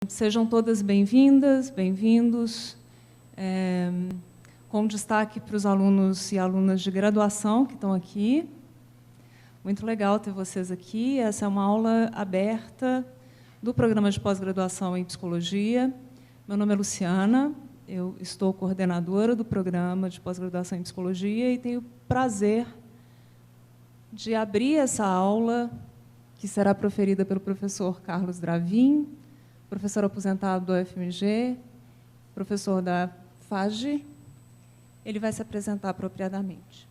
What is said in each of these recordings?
Sejam todas bem-vindas, bem-vindos, com destaque para os alunos e alunas de graduação que estão aqui. Muito legal ter vocês aqui. Essa é uma aula aberta do programa de pós-graduação em Psicologia. Meu nome é Luciana, eu estou coordenadora do programa de pós-graduação em Psicologia e tenho o prazer de abrir essa aula, que será proferida pelo professor Carlos Dravin, professor aposentado do UFMG, professor da FAGE. Ele vai se apresentar apropriadamente.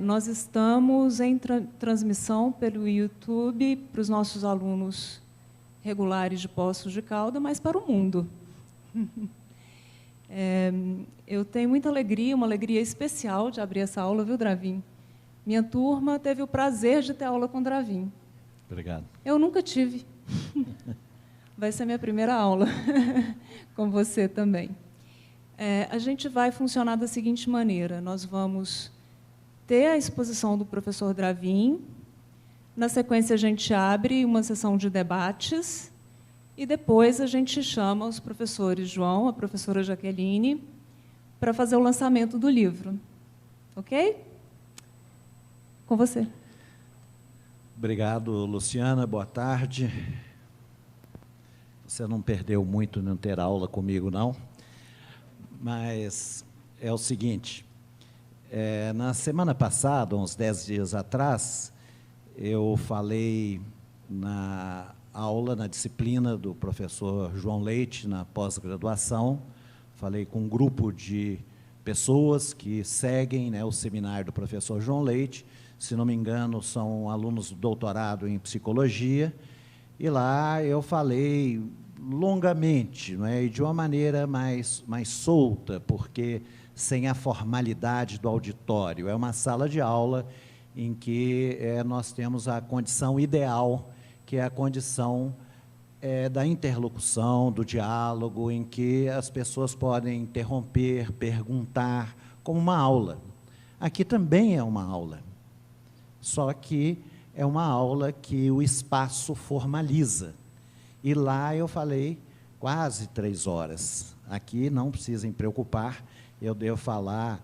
Nós estamos em transmissão pelo YouTube para os nossos alunos regulares de Poços de Caldas, mas para o mundo. Eu tenho muita alegria, uma alegria especial de abrir essa aula, viu, Dravin? Minha turma teve o prazer de ter aula com o Dravin. Obrigado. Eu nunca tive. Vai ser minha primeira aula com você também. A gente vai funcionar da seguinte maneira: nós vamos ter a exposição do professor Dravin, na sequência a gente abre uma sessão de debates e depois a gente chama os professores João, a professora Jaqueline, para fazer o lançamento do livro. Ok? Com você. Obrigado, Luciana. Boa tarde. Você não perdeu muito não ter aula comigo, não. Mas é o seguinte, na semana passada, uns 10 dias atrás, eu falei na aula, na disciplina do professor João Leite, na pós-graduação, falei com um grupo de pessoas que seguem, né, o seminário do professor João Leite. Se não me engano, são alunos do doutorado em psicologia, e lá eu falei longamente, não é? E de uma maneira mais solta, porque sem a formalidade do auditório. É uma sala de aula em que nós temos a condição ideal, que é a condição da interlocução, do diálogo, em que as pessoas podem interromper, perguntar, como uma aula. Aqui também é uma aula. Só que é uma aula que o espaço formaliza. E lá eu falei quase 3 horas. Aqui não precisem preocupar, eu devo falar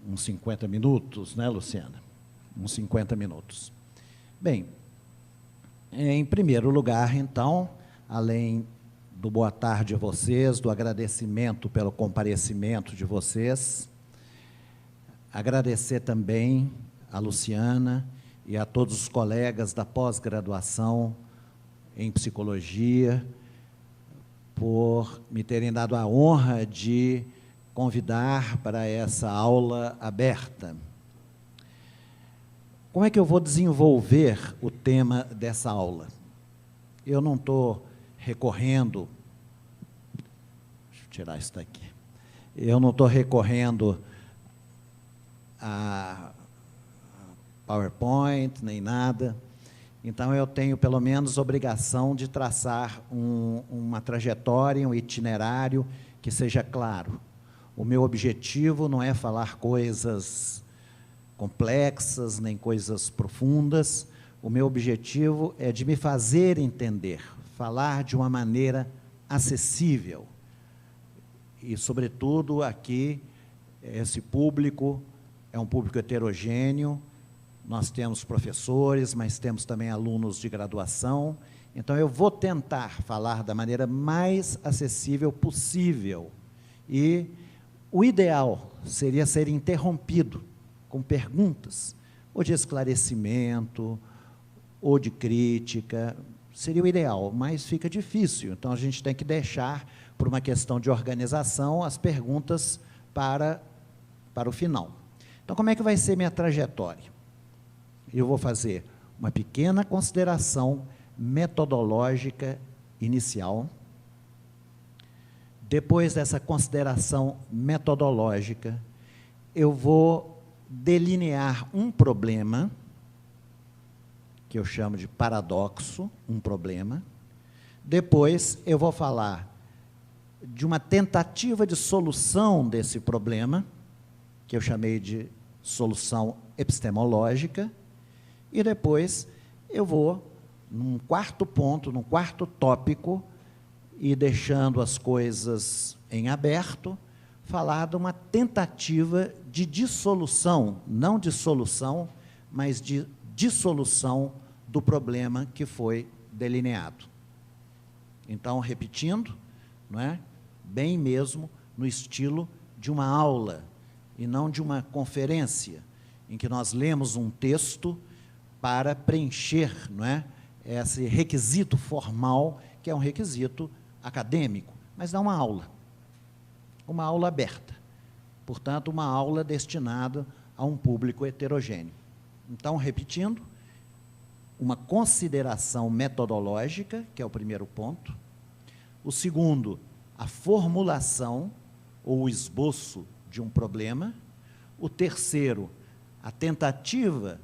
uns 50 minutos, né, Luciana? Uns 50 minutos. Bem, em primeiro lugar, então, além do boa tarde a vocês, do agradecimento pelo comparecimento de vocês, agradecer também a Luciana e a todos os colegas da pós-graduação em psicologia por me terem dado a honra de convidar para essa aula aberta. Como é que eu vou desenvolver o tema dessa aula? Eu não estou recorrendo... Deixa eu tirar isso daqui. Eu não estou recorrendo a PowerPoint, nem nada. Então, eu tenho, pelo menos, obrigação de traçar uma trajetória, um itinerário que seja claro. O meu objetivo não é falar coisas complexas, nem coisas profundas. O meu objetivo é de me fazer entender, falar de uma maneira acessível. E, sobretudo, aqui, esse público é um público heterogêneo. Nós temos professores, mas temos também alunos de graduação. Então, eu vou tentar falar da maneira mais acessível possível. E o ideal seria ser interrompido com perguntas, ou de esclarecimento, ou de crítica. Seria o ideal, mas fica difícil. Então, a gente tem que deixar, por uma questão de organização, as perguntas para o final. Então, como é que vai ser minha trajetória? Eu vou fazer uma pequena consideração metodológica inicial. Depois dessa consideração metodológica, eu vou delinear um problema, que eu chamo de paradoxo, um problema. Depois, eu vou falar de uma tentativa de solução desse problema, que eu chamei de solução epistemológica. E depois eu vou, num quarto ponto, num quarto tópico, e deixando as coisas em aberto, falar de uma tentativa de dissolução, não de solução, mas de dissolução do problema que foi delineado. Então, repetindo, não é? Bem mesmo no estilo de uma aula e não de uma conferência, em que nós lemos um texto para preencher, não é? Esse requisito formal, que é um requisito acadêmico, mas não uma aula aberta, portanto, uma aula destinada a um público heterogêneo. Então, repetindo, uma consideração metodológica, que é o primeiro ponto. O segundo, a formulação ou o esboço de um problema. O terceiro,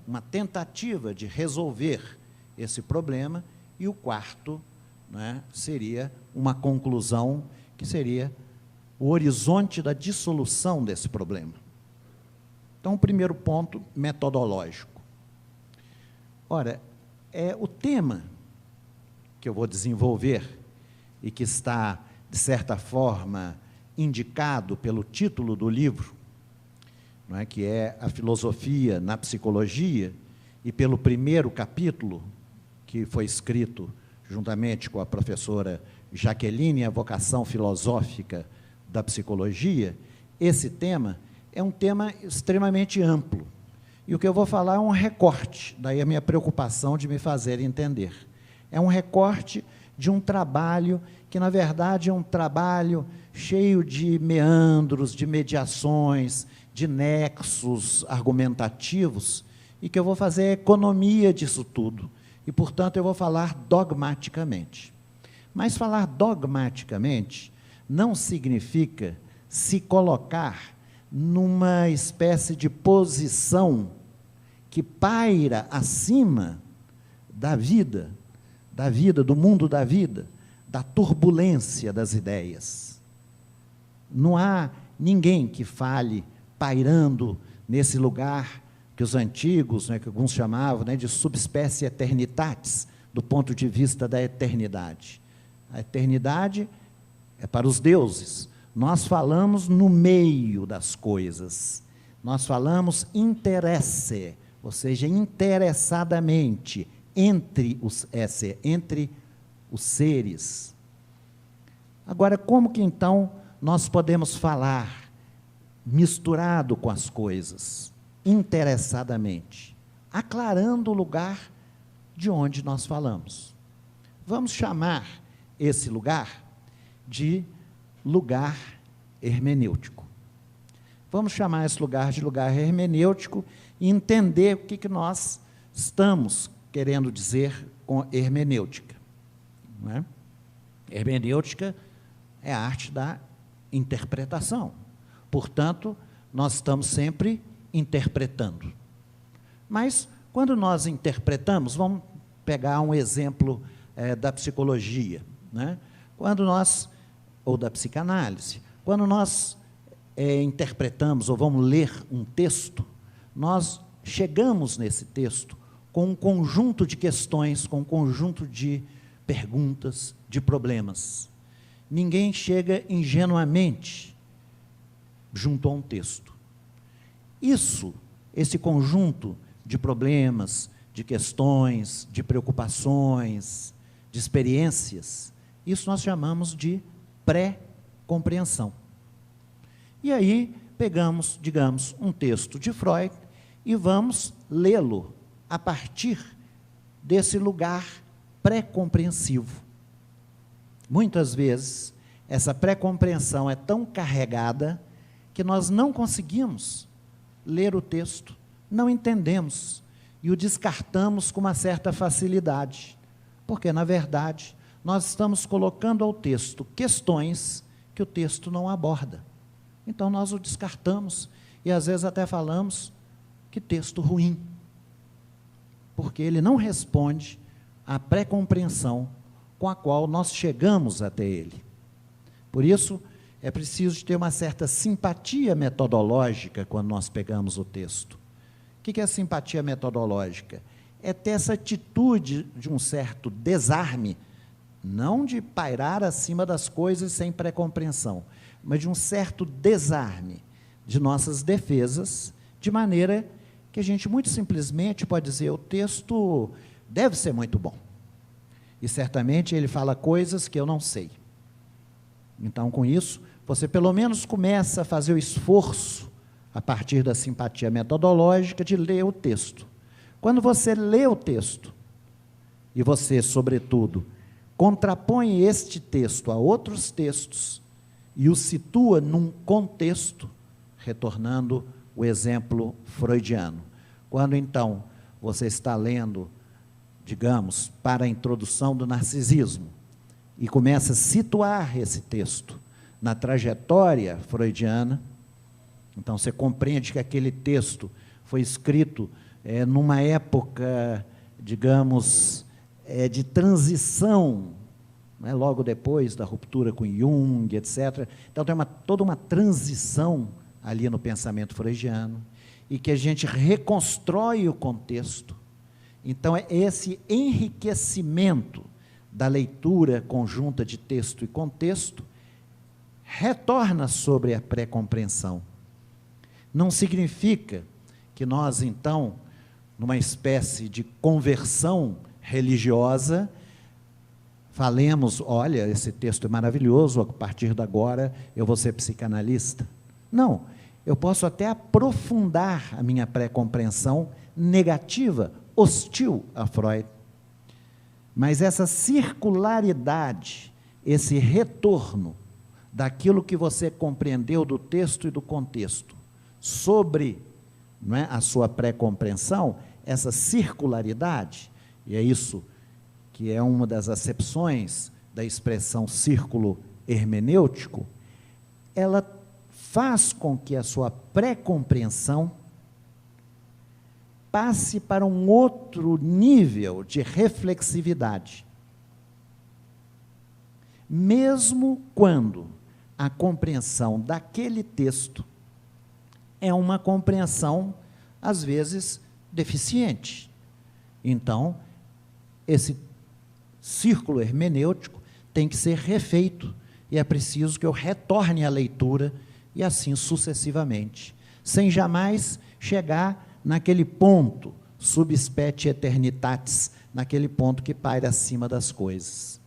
uma tentativa de resolver esse problema. E o quarto, né, seria uma conclusão, que seria o horizonte da dissolução desse problema. Então, o primeiro ponto, metodológico. Ora, o tema que eu vou desenvolver e que está, de certa forma, indicado pelo título do livro, não é, que é a filosofia na psicologia, e pelo primeiro capítulo, que foi escrito juntamente com a professora Jaqueline, a vocação filosófica da psicologia. Esse tema é um tema extremamente amplo. E o que eu vou falar é um recorte, daí a minha preocupação de me fazer entender. É um recorte de um trabalho que, na verdade, é um trabalho cheio de meandros, de mediações, de nexos argumentativos, e que eu vou fazer economia disso tudo. E, portanto, eu vou falar dogmaticamente. Mas falar dogmaticamente não significa se colocar numa espécie de posição que paira acima da vida, do mundo da vida, da turbulência das ideias. Não há ninguém que fale pairando nesse lugar que os antigos, né, que alguns chamavam, né, de subespécie eternitatis, do ponto de vista da eternidade. A eternidade é para os deuses. Nós falamos no meio das coisas. Nós falamos interesse, ou seja, interessadamente, entre os seres. Agora, como que então nós podemos falar misturado com as coisas, interessadamente, aclarando o lugar de onde nós falamos? Vamos chamar esse lugar de lugar hermenêutico. Vamos chamar esse lugar de lugar hermenêutico e entender o que nós estamos querendo dizer com hermenêutica. Não é? Hermenêutica é a arte da interpretação. Portanto, nós estamos sempre interpretando. Mas, quando nós interpretamos, vamos pegar um exemplo da psicologia, né? Ou da psicanálise. Quando nós interpretamos ou vamos ler um texto, nós chegamos nesse texto com um conjunto de questões, com um conjunto de perguntas, de problemas. Ninguém chega ingenuamente junto a um texto. Esse conjunto de problemas, de questões, de preocupações, de experiências, isso nós chamamos de pré-compreensão. E aí, pegamos, digamos, um texto de Freud e vamos lê-lo a partir desse lugar pré-compreensivo. Muitas vezes, essa pré-compreensão é tão carregada que nós não conseguimos ler o texto, não entendemos e o descartamos com uma certa facilidade, porque, na verdade, nós estamos colocando ao texto questões que o texto não aborda. Então, nós o descartamos e, às vezes, até falamos que texto ruim, porque ele não responde à pré-compreensão com a qual nós chegamos até ele. Por isso, é preciso ter uma certa simpatia metodológica quando nós pegamos o texto. O que é simpatia metodológica? É ter essa atitude de um certo desarme não de pairar acima das coisas sem pré-compreensão, mas de um certo desarme de nossas defesas, de maneira que a gente muito simplesmente pode dizer, o texto deve ser muito bom, e certamente ele fala coisas que eu não sei. Então, com isso, você pelo menos começa a fazer o esforço, a partir da simpatia metodológica, de ler o texto. Quando você lê o texto, e você, sobretudo, contrapõe este texto a outros textos, e o situa num contexto, retornando o exemplo freudiano. Quando, então, você está lendo, digamos, para a introdução do narcisismo, e começa a situar esse texto na trajetória freudiana, então você compreende que aquele texto foi escrito numa época, digamos, de transição, né, logo depois da ruptura com Jung, etc. Então tem toda uma transição ali no pensamento freudiano, e que a gente reconstrói o contexto. Então é esse enriquecimento da leitura conjunta de texto e contexto retorna sobre a pré-compreensão. Não significa que nós, então, numa espécie de conversão religiosa, falemos, olha, esse texto é maravilhoso, a partir de agora eu vou ser psicanalista. Não, eu posso até aprofundar a minha pré-compreensão negativa, hostil a Freud. Mas essa circularidade, esse retorno daquilo que você compreendeu do texto e do contexto sobre, não é, a sua pré-compreensão, essa circularidade, e é isso que é uma das acepções da expressão círculo hermenêutico, ela faz com que a sua pré-compreensão passe para um outro nível de reflexividade. Mesmo quando a compreensão daquele texto é uma compreensão, às vezes, deficiente. Então, esse círculo hermenêutico tem que ser refeito, e é preciso que eu retorne à leitura, e assim sucessivamente, sem jamais chegar naquele ponto, sub specie eternitatis, naquele ponto que paira acima das coisas.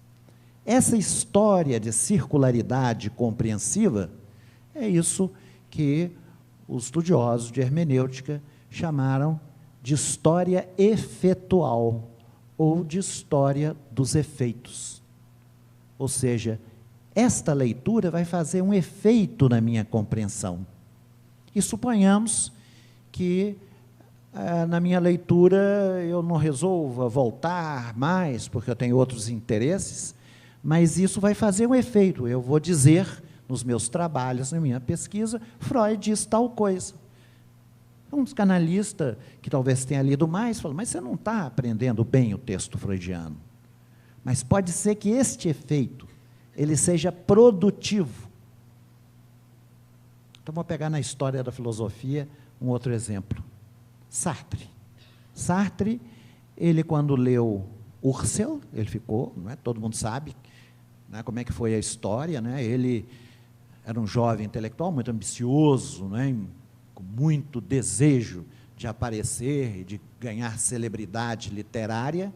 Essa história de circularidade compreensiva é isso que os estudiosos de hermenêutica chamaram de história efetual, ou de história dos efeitos. Ou seja, esta leitura vai fazer um efeito na minha compreensão. E suponhamos que na minha leitura eu não resolva voltar mais, porque eu tenho outros interesses, mas isso vai fazer um efeito. Eu vou dizer, nos meus trabalhos, na minha pesquisa, Freud diz tal coisa. Um psicanalista que talvez tenha lido mais, fala, mas você não está aprendendo bem o texto freudiano. Mas pode ser que este efeito, ele seja produtivo. Então, vou pegar na história da filosofia um outro exemplo. Sartre. Sartre, ele quando leu Husserl, ele ficou, não é? Todo mundo sabe, né, como é que foi a história, né? Ele era um jovem intelectual muito ambicioso, né, com muito desejo de aparecer e de ganhar celebridade literária.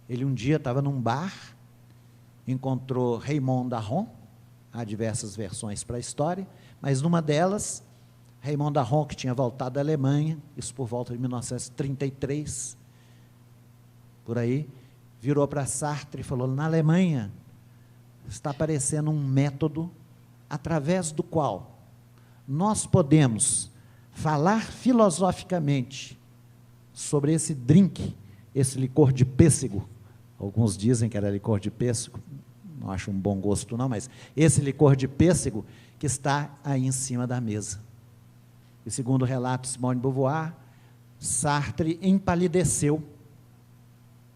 Ele um dia estava num bar, encontrou Raymond Aron, há diversas versões para a história, mas numa delas, Raymond Aron, que tinha voltado da Alemanha, isso por volta de 1933, por aí, virou para Sartre e falou, na Alemanha está aparecendo um método através do qual nós podemos falar filosoficamente sobre esse drink, esse licor de pêssego. Alguns dizem que era licor de pêssego, não acho um bom gosto não, mas esse licor de pêssego que está aí em cima da mesa. E segundo o relato de Simone de Beauvoir, Sartre empalideceu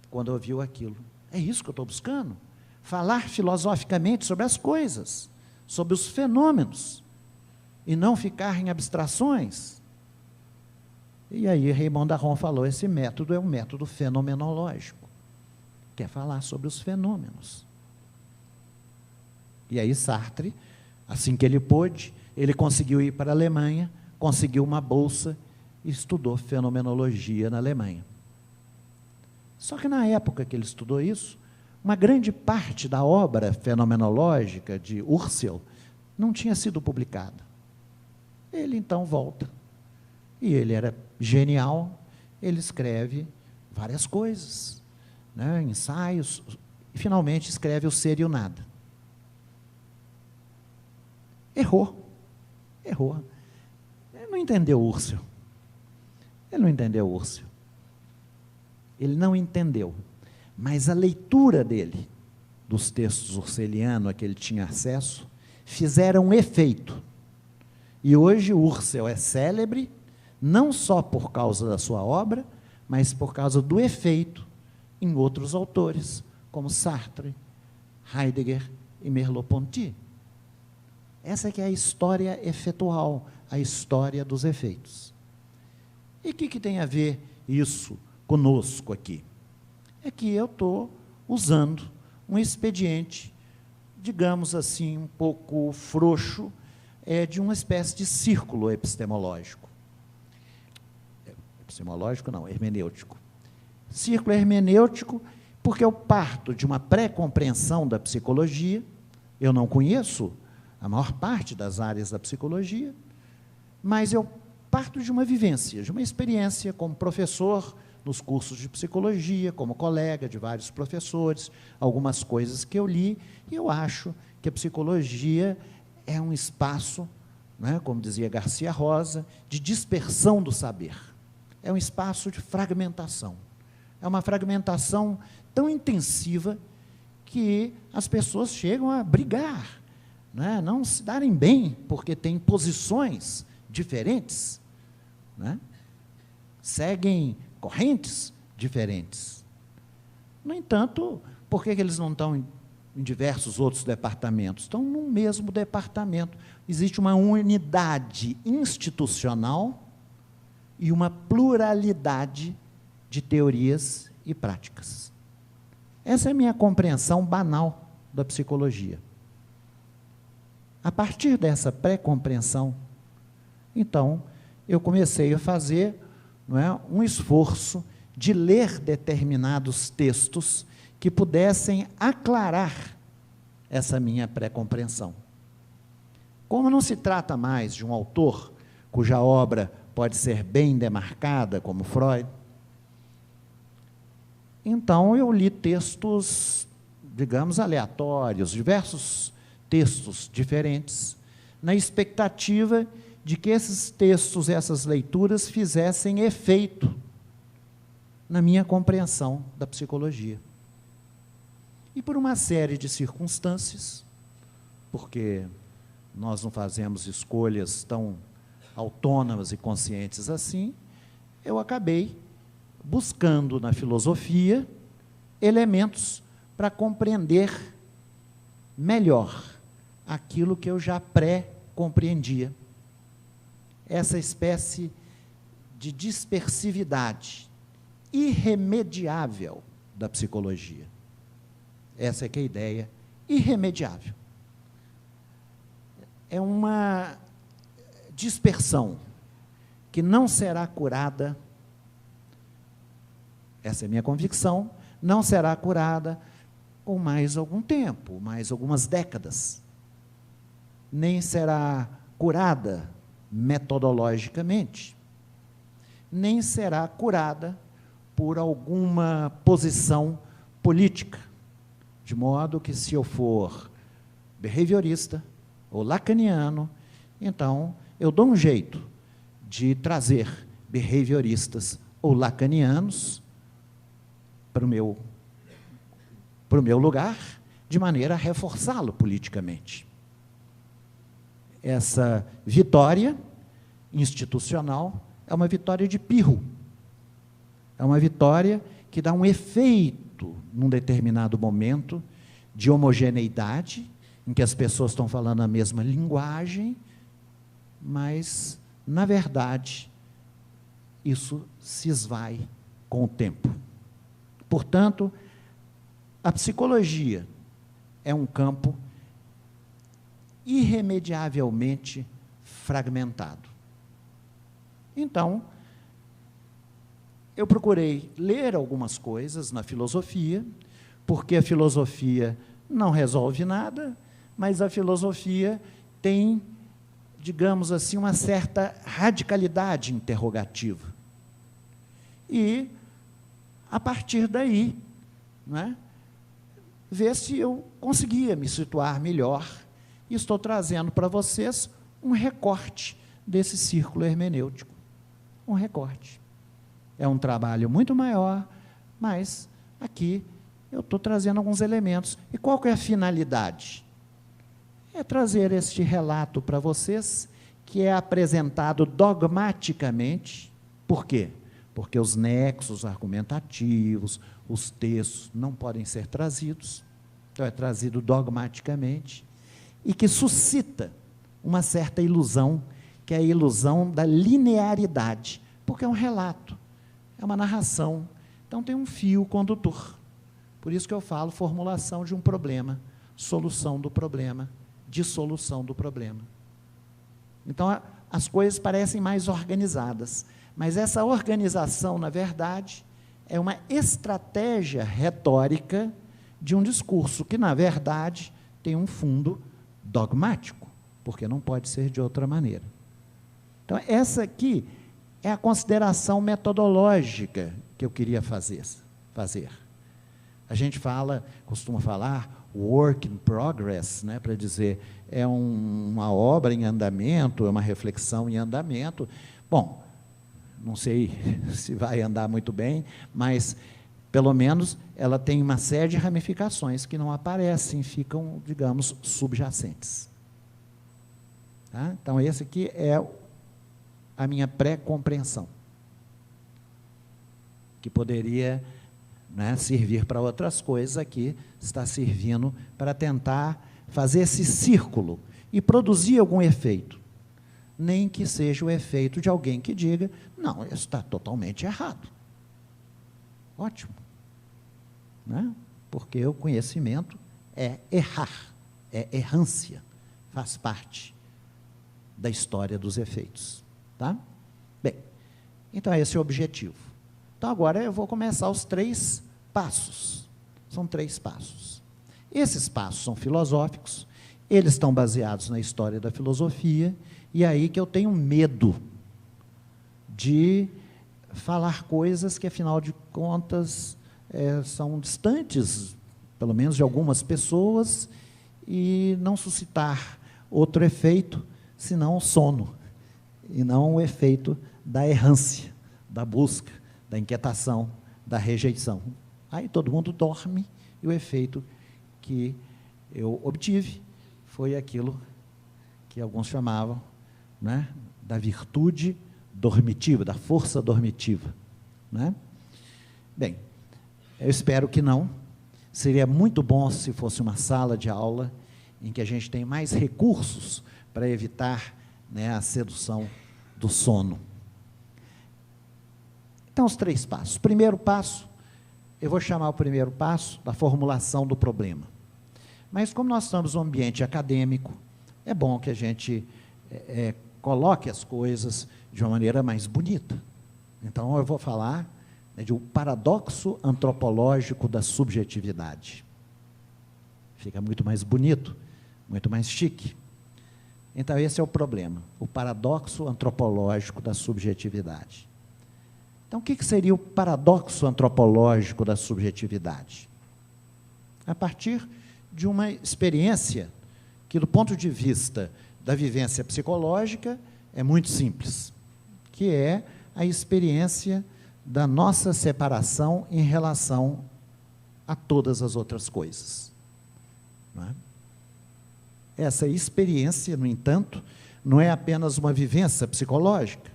quando ouviu aquilo. É isso que eu estou buscando, falar filosoficamente sobre as coisas, sobre os fenômenos, e não ficar em abstrações. E aí Raymond Aron falou, esse método é um método fenomenológico. quer falar sobre os fenômenos. E aí Sartre, assim que ele pôde, ele conseguiu ir para a Alemanha, conseguiu uma bolsa e estudou fenomenologia na Alemanha. Só que na época que ele estudou isso, uma grande parte da obra fenomenológica de Husserl não tinha sido publicada. Ele então volta, e ele era genial, ele escreve várias coisas, né, ensaios, e finalmente escreve O Ser e o Nada. Errou. Ele não entendeu Husserl. Ele não entendeu. Mas a leitura dele, dos textos husserlianos a que ele tinha acesso, fizeram um efeito. E hoje Husserl é célebre, não só por causa da sua obra, mas por causa do efeito em outros autores, como Sartre, Heidegger e Merleau-Ponty. Essa que é a história efetual, a história dos efeitos. E o que tem a ver isso conosco aqui? É que eu estou usando um expediente, digamos assim, um pouco frouxo, de uma espécie de círculo epistemológico. Epistemológico não, hermenêutico. Círculo hermenêutico, porque eu parto de uma pré-compreensão da psicologia, eu não conheço a maior parte das áreas da psicologia, mas eu parto de uma vivência, de uma experiência como professor nos cursos de psicologia, como colega de vários professores, algumas coisas que eu li, e eu acho que a psicologia é um espaço, né, como dizia Garcia Rosa, de dispersão do saber. É um espaço de fragmentação. É uma fragmentação tão intensiva que as pessoas chegam a brigar, né, não se darem bem, porque têm posições diferentes, né, seguem correntes diferentes. No entanto, por que eles não estão em diversos outros departamentos? Estão no mesmo departamento. Existe uma unidade institucional e uma pluralidade de teorias e práticas. Essa é a minha compreensão banal da psicologia. A partir dessa pré-compreensão, então, eu comecei a fazer, não é, um esforço de ler determinados textos que pudessem aclarar essa minha pré-compreensão. Como não se trata mais de um autor cuja obra pode ser bem demarcada, como Freud, então eu li textos, digamos, aleatórios, diversos textos diferentes, na expectativa de que esses textos, essas leituras, fizessem efeito na minha compreensão da psicologia. E por uma série de circunstâncias, porque nós não fazemos escolhas tão autônomas e conscientes assim, eu acabei buscando na filosofia elementos para compreender melhor aquilo que eu já pré-compreendia. Essa espécie de dispersividade irremediável da psicologia. Essa é que é a ideia, irremediável. É uma dispersão que não será curada, essa é a minha convicção, não será curada com mais algum tempo, mais algumas décadas. Nem será curada metodologicamente, nem será curada por alguma posição política, de modo que, se eu for behaviorista ou lacaniano, então eu dou um jeito de trazer behavioristas ou lacanianos para o meu lugar, de maneira a reforçá-lo politicamente. Essa vitória institucional é uma vitória de pirro, é uma vitória que dá um efeito, num determinado momento, de homogeneidade, em que as pessoas estão falando a mesma linguagem, mas, na verdade, isso se esvai com o tempo. Portanto, A psicologia é um campo irremediavelmente fragmentado. Então, eu procurei ler algumas coisas na filosofia, porque a filosofia não resolve nada, mas a filosofia tem, digamos assim, uma certa radicalidade interrogativa. E, a partir daí, né, ver se eu conseguia me situar melhor, e estou trazendo para vocês um recorte desse círculo hermenêutico. Um recorte. É um trabalho muito maior, mas aqui eu estou trazendo alguns elementos. E qual que é a finalidade? É trazer este relato para vocês, que é apresentado dogmaticamente. Por quê? Porque os nexos argumentativos, os textos não podem ser trazidos, então é trazido dogmaticamente, e que suscita uma certa ilusão, que é a ilusão da linearidade, porque é um relato, é uma narração, então tem um fio condutor. Por isso que eu falo formulação de um problema, solução do problema, dissolução do problema. Então, as coisas parecem mais organizadas, mas essa organização, na verdade, é uma estratégia retórica de um discurso que, na verdade, tem um fundo dogmático, porque não pode ser de outra maneira. Então, essa aqui é a consideração metodológica que eu queria fazer. A gente costuma falar work in progress, né, para dizer, é uma obra em andamento, é uma reflexão em andamento. Bom, não sei se vai andar muito bem, mas, pelo menos, ela tem uma série de ramificações que não aparecem, ficam, digamos, subjacentes. Tá? Então, esse aqui é a minha pré-compreensão, que poderia, né, servir para outras coisas, aqui está servindo para tentar fazer esse círculo e produzir algum efeito, nem que seja o efeito de alguém que diga, não, isso está totalmente errado. Ótimo. Né? Porque o conhecimento é errar, é errância, faz parte da história dos efeitos. Tá? Bem, então esse é o objetivo. Então, agora eu vou começar os 3 passos. São 3 passos. Esses passos são filosóficos, eles estão baseados na história da filosofia, e é aí que eu tenho medo de falar coisas que, afinal de contas, são distantes, pelo menos de algumas pessoas, e não suscitar outro efeito, senão o sono, e não o efeito da errância, da busca, da inquietação, da rejeição. Aí todo mundo dorme, e o efeito que eu obtive foi aquilo que alguns chamavam, né, da virtude dormitiva, da força dormitiva. Né? Bem, eu espero que não. Seria muito bom se fosse uma sala de aula em que a gente tem mais recursos para evitar, né, a sedução do sono. Então, os 3 passos. Primeiro passo, eu vou chamar o primeiro passo da formulação do problema. Mas, como nós estamos num ambiente acadêmico, é bom que a gente coloque as coisas de uma maneira mais bonita. Então, eu vou falar, né, de um paradoxo antropológico da subjetividade. Fica muito mais bonito, muito mais chique. Então, esse é o problema, o paradoxo antropológico da subjetividade. Então, o que seria o paradoxo antropológico da subjetividade? A partir de uma experiência que, do ponto de vista da vivência psicológica, é muito simples, que é a experiência da nossa separação em relação a todas as outras coisas. Não é? Essa experiência, no entanto, não é apenas uma vivência psicológica.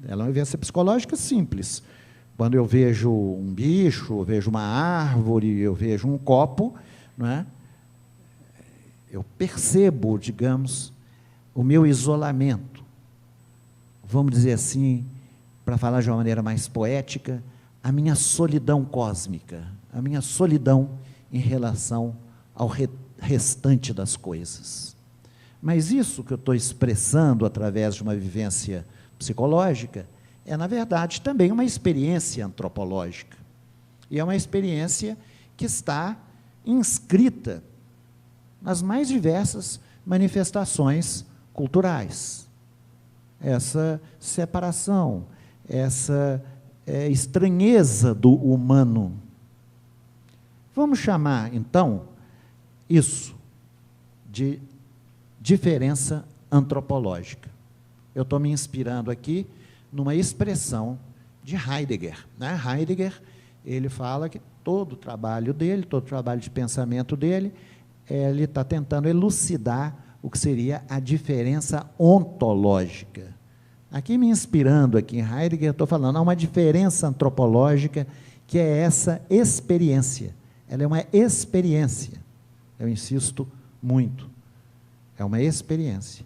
Ela é uma vivência psicológica simples. Quando eu vejo um bicho, eu vejo uma árvore, eu vejo um copo, não é? Eu percebo, digamos, o meu isolamento. Vamos dizer assim, para falar de uma maneira mais poética, a minha solidão cósmica, a minha solidão em relação ao restante das coisas. Mas isso que eu estou expressando através de uma vivência psicológica é, na verdade, também uma experiência antropológica. E é uma experiência que está inscrita nas mais diversas manifestações culturais. Essa separação, essa estranheza do humano. Vamos chamar, então, isso de diferença antropológica. Eu estou me inspirando aqui numa expressão de Heidegger. Né? Heidegger, ele fala que todo o trabalho dele, todo o trabalho de pensamento dele, ele está tentando elucidar o que seria a diferença ontológica. Aqui, me inspirando aqui em Heidegger, estou falando, há uma diferença antropológica que é essa experiência. Ela é uma experiência. Eu insisto muito. É uma experiência.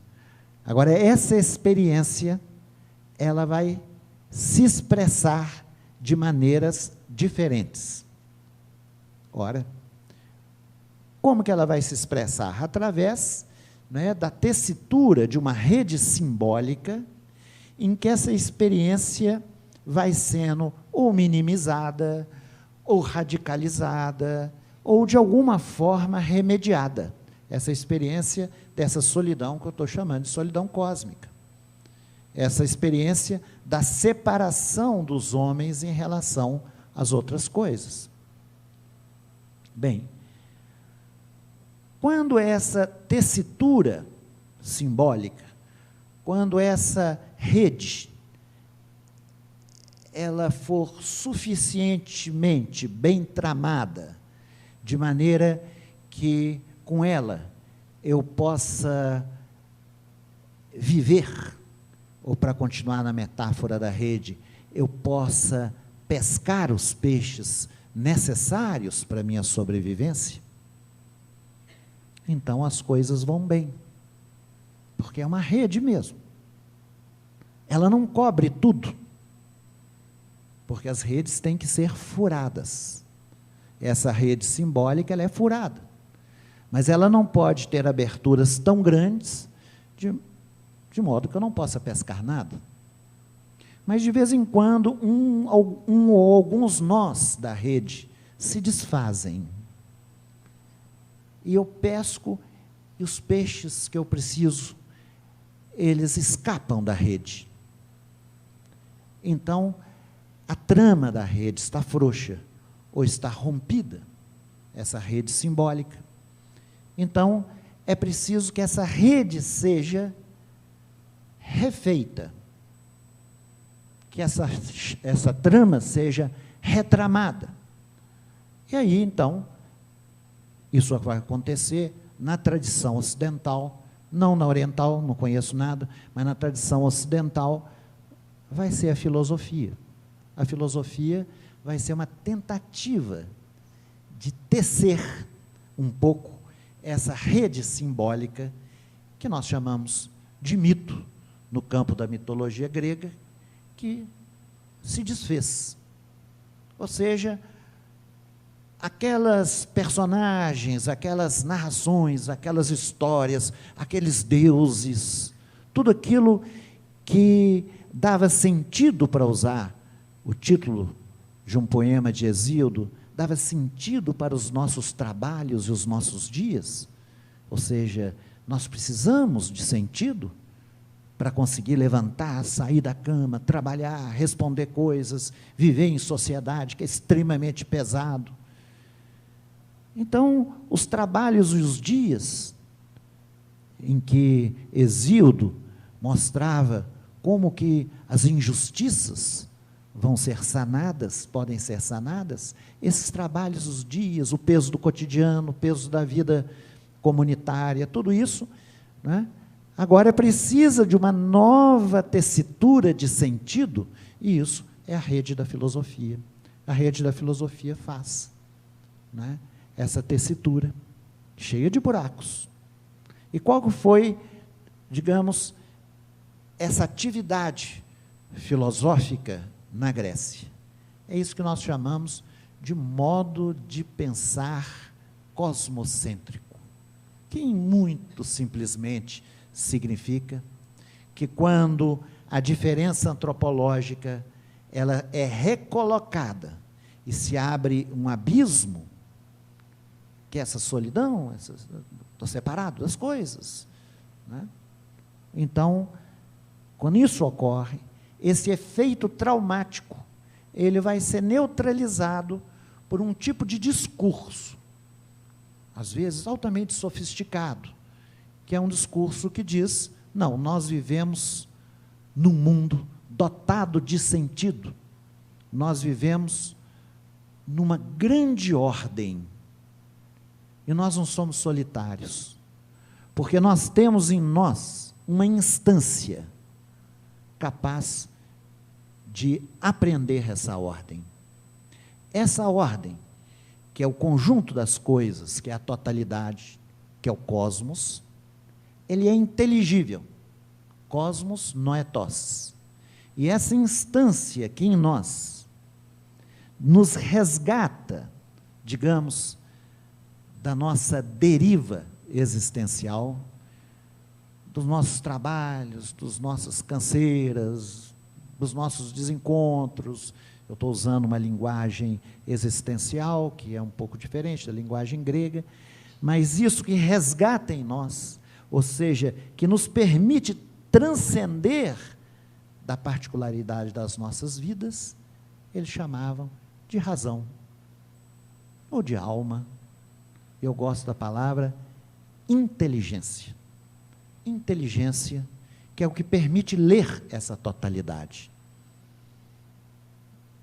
Agora, essa experiência, ela vai se expressar de maneiras diferentes. Ora, como que ela vai se expressar? Através, né, da tessitura de uma rede simbólica em que essa experiência vai sendo ou minimizada, ou radicalizada, ou de alguma forma remediada. Essa experiência dessa solidão que eu estou chamando de solidão cósmica. Essa experiência da separação dos homens em relação às outras coisas. Bem, quando essa tessitura simbólica, quando essa rede, ela for suficientemente bem tramada, de maneira que com ela eu possa viver, ou para continuar na metáfora da rede, eu possa pescar os peixes necessários para a minha sobrevivência, então as coisas vão bem, porque é uma rede mesmo. Ela não cobre tudo, porque as redes têm que ser furadas. Essa rede simbólica, ela é furada, mas ela não pode ter aberturas tão grandes, de modo que eu não possa pescar nada. Mas, de vez em quando, um ou alguns nós da rede se desfazem. E eu pesco, e os peixes que eu preciso, eles escapam da rede. Então, a trama da rede está frouxa, ou está rompida, essa rede simbólica. Então, é preciso que essa rede seja refeita, que essa trama seja retramada. E aí, então, isso vai acontecer na tradição ocidental, não na oriental, não conheço nada, mas na tradição ocidental vai ser a filosofia. A filosofia vai ser uma tentativa de tecer um pouco essa rede simbólica que nós chamamos de mito, no campo da mitologia grega, que se desfez. Ou seja, aquelas personagens, aquelas narrações, aquelas histórias, aqueles deuses, tudo aquilo que dava sentido, para usar o título de um poema de Hesíodo, dava sentido para os nossos trabalhos e os nossos dias. Ou seja, nós precisamos de sentido para conseguir levantar, sair da cama, trabalhar, responder coisas, viver em sociedade, que é extremamente pesado. Então, os trabalhos e os dias em que Hesíodo mostrava como que as injustiças vão ser sanadas, podem ser sanadas, esses trabalhos, os dias, o peso do cotidiano, o peso da vida comunitária, tudo isso, né, agora precisa de uma nova tessitura de sentido, e isso é a rede da filosofia. A rede da filosofia faz, né, essa tessitura, cheia de buracos. E qual foi, digamos, essa atividade filosófica na Grécia? É isso que nós chamamos de modo de pensar cosmocêntrico, que muito simplesmente significa que quando a diferença antropológica ela é recolocada e se abre um abismo, que é essa solidão, estou separado das coisas, né? Então, quando isso ocorre, esse efeito traumático, ele vai ser neutralizado por um tipo de discurso, às vezes altamente sofisticado, que é um discurso que diz, não, nós vivemos num mundo dotado de sentido, nós vivemos numa grande ordem, e nós não somos solitários, porque nós temos em nós uma instância capaz de aprender essa ordem. Essa ordem, que é o conjunto das coisas, que é a totalidade, que é o cosmos, ele é inteligível. Cosmos noetos. E essa instância que em nós nos resgata, digamos, da nossa deriva existencial, dos nossos trabalhos, dos nossas canseiras, dos nossos desencontros. Eu estou usando uma linguagem existencial, que é um pouco diferente da linguagem grega, mas isso que resgata em nós, ou seja, que nos permite transcender da particularidade das nossas vidas, eles chamavam de razão, ou de alma. Eu gosto da palavra inteligência. Inteligência, que é o que permite ler essa totalidade.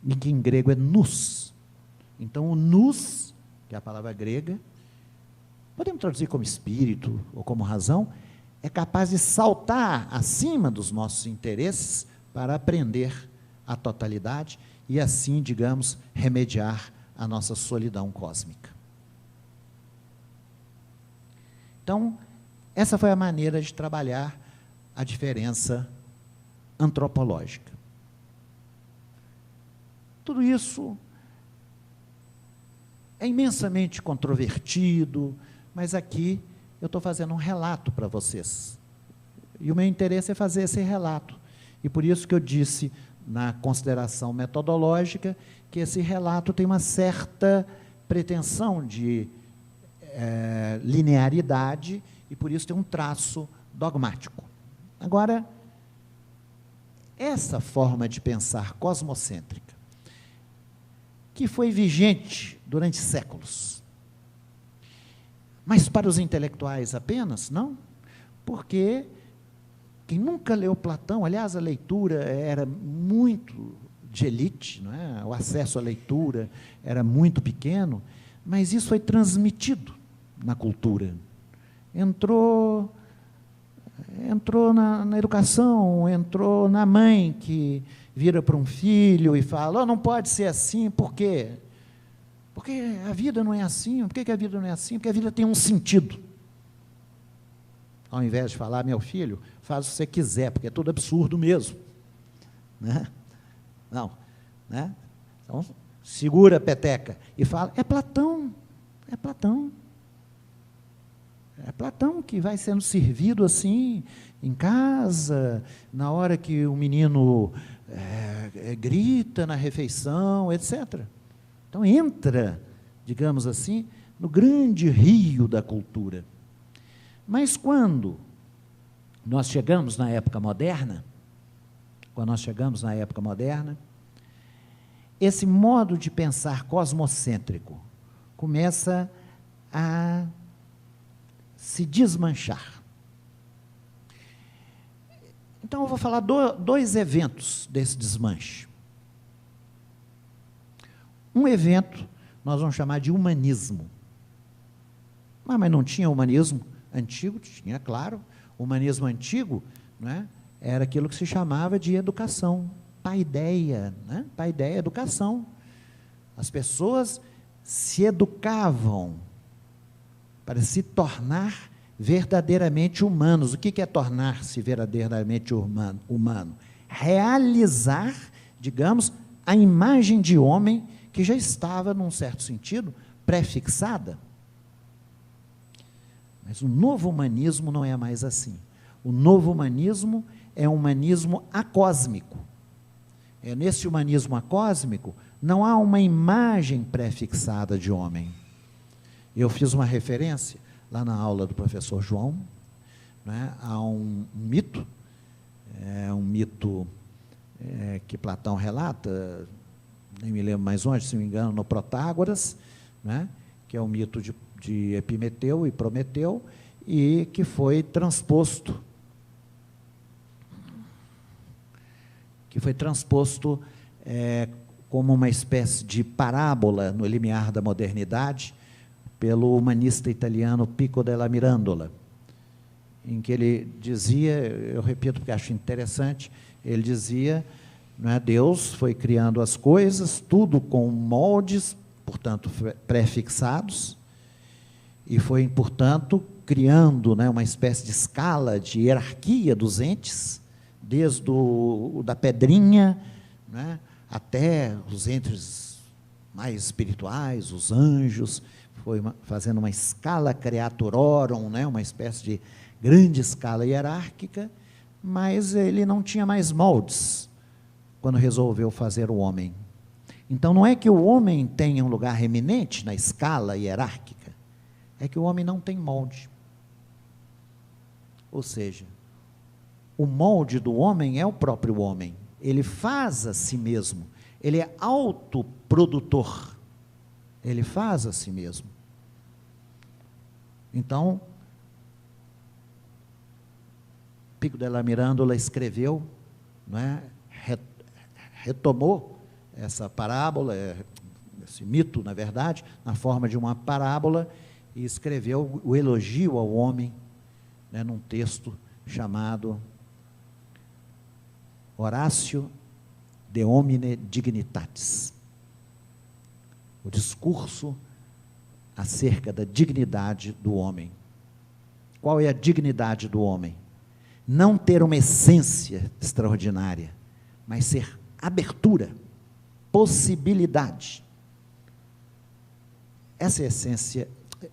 E que em grego é nous. Então, o nous, que é a palavra grega, podemos traduzir como espírito ou como razão, é capaz de saltar acima dos nossos interesses para aprender a totalidade e assim, digamos, remediar a nossa solidão cósmica. Então, essa foi a maneira de trabalhar a diferença antropológica. Tudo isso é imensamente controvertido, mas aqui eu estou fazendo um relato para vocês. E o meu interesse é fazer esse relato. E por isso que eu disse, na consideração metodológica, que esse relato tem uma certa pretensão de linearidade, e por isso tem um traço dogmático. Agora, essa forma de pensar cosmocêntrica, que foi vigente durante séculos, mas para os intelectuais apenas, não, porque quem nunca leu Platão, aliás, a leitura era muito de elite, não é? O acesso à leitura era muito pequeno, mas isso foi transmitido na cultura. Entrou na educação, entrou na mãe que vira para um filho e fala, oh, não pode ser assim, por quê? Porque a vida não é assim. Por que a vida não é assim? Porque a vida tem um sentido. Ao invés de falar, meu filho, faz o que você quiser, porque é tudo absurdo mesmo. Né? Não. Né? Então, segura a peteca e fala, é Platão, é Platão. É Platão que vai sendo servido assim, em casa, na hora que o menino grita na refeição, etc. Então, entra, digamos assim, no grande rio da cultura. Mas quando nós chegamos na época moderna, esse modo de pensar cosmocêntrico começa a se desmanchar. Então, eu vou falar dois eventos desse desmanche. Um evento, nós vamos chamar de humanismo. Mas não tinha humanismo antigo? Tinha, claro. O humanismo antigo, não é? Era aquilo que se chamava de educação, paideia, né? Paideia, educação. As pessoas se educavam para se tornar verdadeiramente humanos. O que é tornar-se verdadeiramente humano? Realizar, digamos, a imagem de homem que já estava, num certo sentido, pré-fixada. Mas o novo humanismo não é mais assim. O novo humanismo é um humanismo acósmico. Nesse humanismo acósmico, não há uma imagem pré-fixada de homem. Eu fiz uma referência, lá na aula do professor João, né, a um mito, que Platão relata, nem me lembro mais onde, se não me engano, no Protágoras, né, que é o mito de Epimeteu e Prometeu, e que foi transposto como uma espécie de parábola no limiar da modernidade, pelo humanista italiano Pico della Mirandola, em que ele dizia, eu repito porque acho interessante, ele dizia, não é, Deus foi criando as coisas, tudo com moldes, portanto, pré-fixados, e foi, portanto, criando, né, uma espécie de escala, de hierarquia dos entes, desde da pedrinha, né, até os entes mais espirituais, os anjos, foi fazendo uma escala creaturorum, né, uma espécie de grande escala hierárquica, mas ele não tinha mais moldes quando resolveu fazer o homem. Então, não é que o homem tenha um lugar eminente na escala hierárquica, é que o homem não tem molde. Ou seja, o molde do homem é o próprio homem. Ele faz a si mesmo. Ele é autoprodutor. Ele faz a si mesmo. Então, Pico della Mirandola escreveu, não é, retomou essa parábola, esse mito, na verdade, na forma de uma parábola, e escreveu o elogio ao homem, né, num texto chamado Horácio de Homine Dignitatis, o discurso acerca da dignidade do homem. Qual é a dignidade do homem? Não ter uma essência extraordinária, mas ser abertura, possibilidade. Essa é a essência,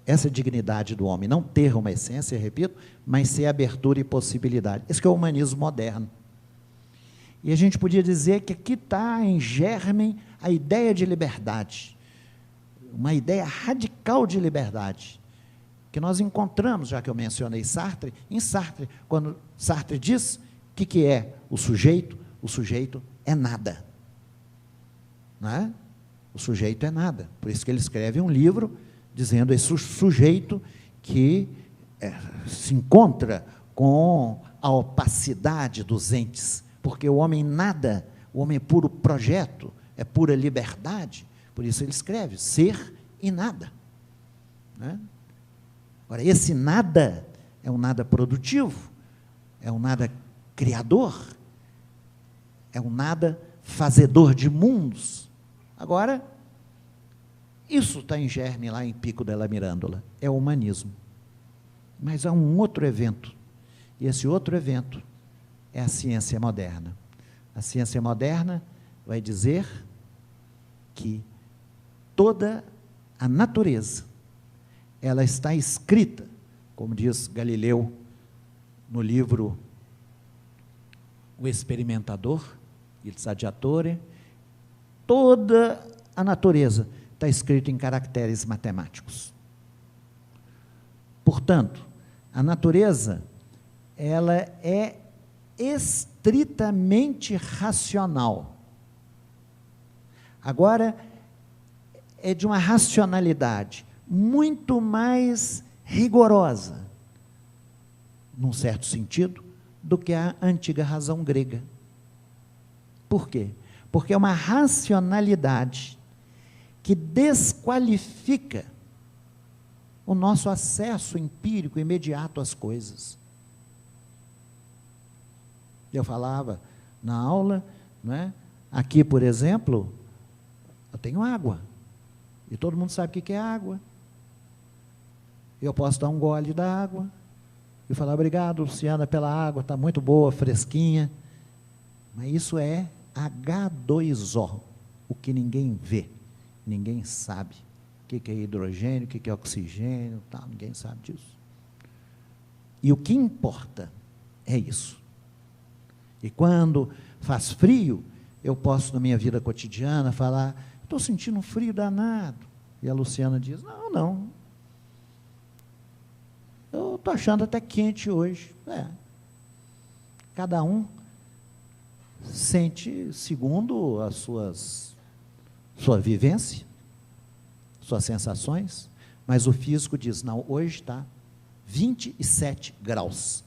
essa é a dignidade do homem, não ter uma essência, repito, mas ser abertura e possibilidade. Esse que é o humanismo moderno. E a gente podia dizer que aqui está em germe a ideia de liberdade, uma ideia radical de liberdade, que nós encontramos, já que eu mencionei Sartre, em Sartre, quando Sartre diz o que é o sujeito é nada. Não é? O sujeito é nada. Por isso que ele escreve um livro dizendo esse sujeito que se encontra com a opacidade dos entes, porque o homem nada, o homem é puro projeto, é pura liberdade. Por isso ele escreve ser e nada. Né? Agora, esse nada é um nada produtivo, é um nada criador, é um nada fazedor de mundos. Agora, isso está em germe lá em Pico della Mirandola, é o humanismo. Mas há um outro evento, e esse outro evento é a ciência moderna. A ciência moderna vai dizer que toda a natureza, ela está escrita, como diz Galileu no livro O Experimentador, Il Saggiatore, toda a natureza está escrita em caracteres matemáticos. Portanto, a natureza, ela é estritamente racional. Agora, é de uma racionalidade muito mais rigorosa, num certo sentido, do que a antiga razão grega. Por quê? Porque é uma racionalidade que desqualifica o nosso acesso empírico imediato às coisas. Eu falava na aula, não é? Aqui, por exemplo, eu tenho água, e todo mundo sabe o que é água. Eu posso dar um gole da água e falar, obrigado, Luciana, pela água, está muito boa, fresquinha. Mas isso é H2O. o que ninguém vê, ninguém sabe. O que é hidrogênio, o que é oxigênio, tal, ninguém sabe disso. E o que importa é isso. E quando faz frio, eu posso, na minha vida cotidiana, falar, estou sentindo um frio danado. E a Luciana diz, não, eu estou achando até quente hoje. Cada um sente segundo as sua vivência, suas sensações, mas o físico diz, não, hoje está 27 graus.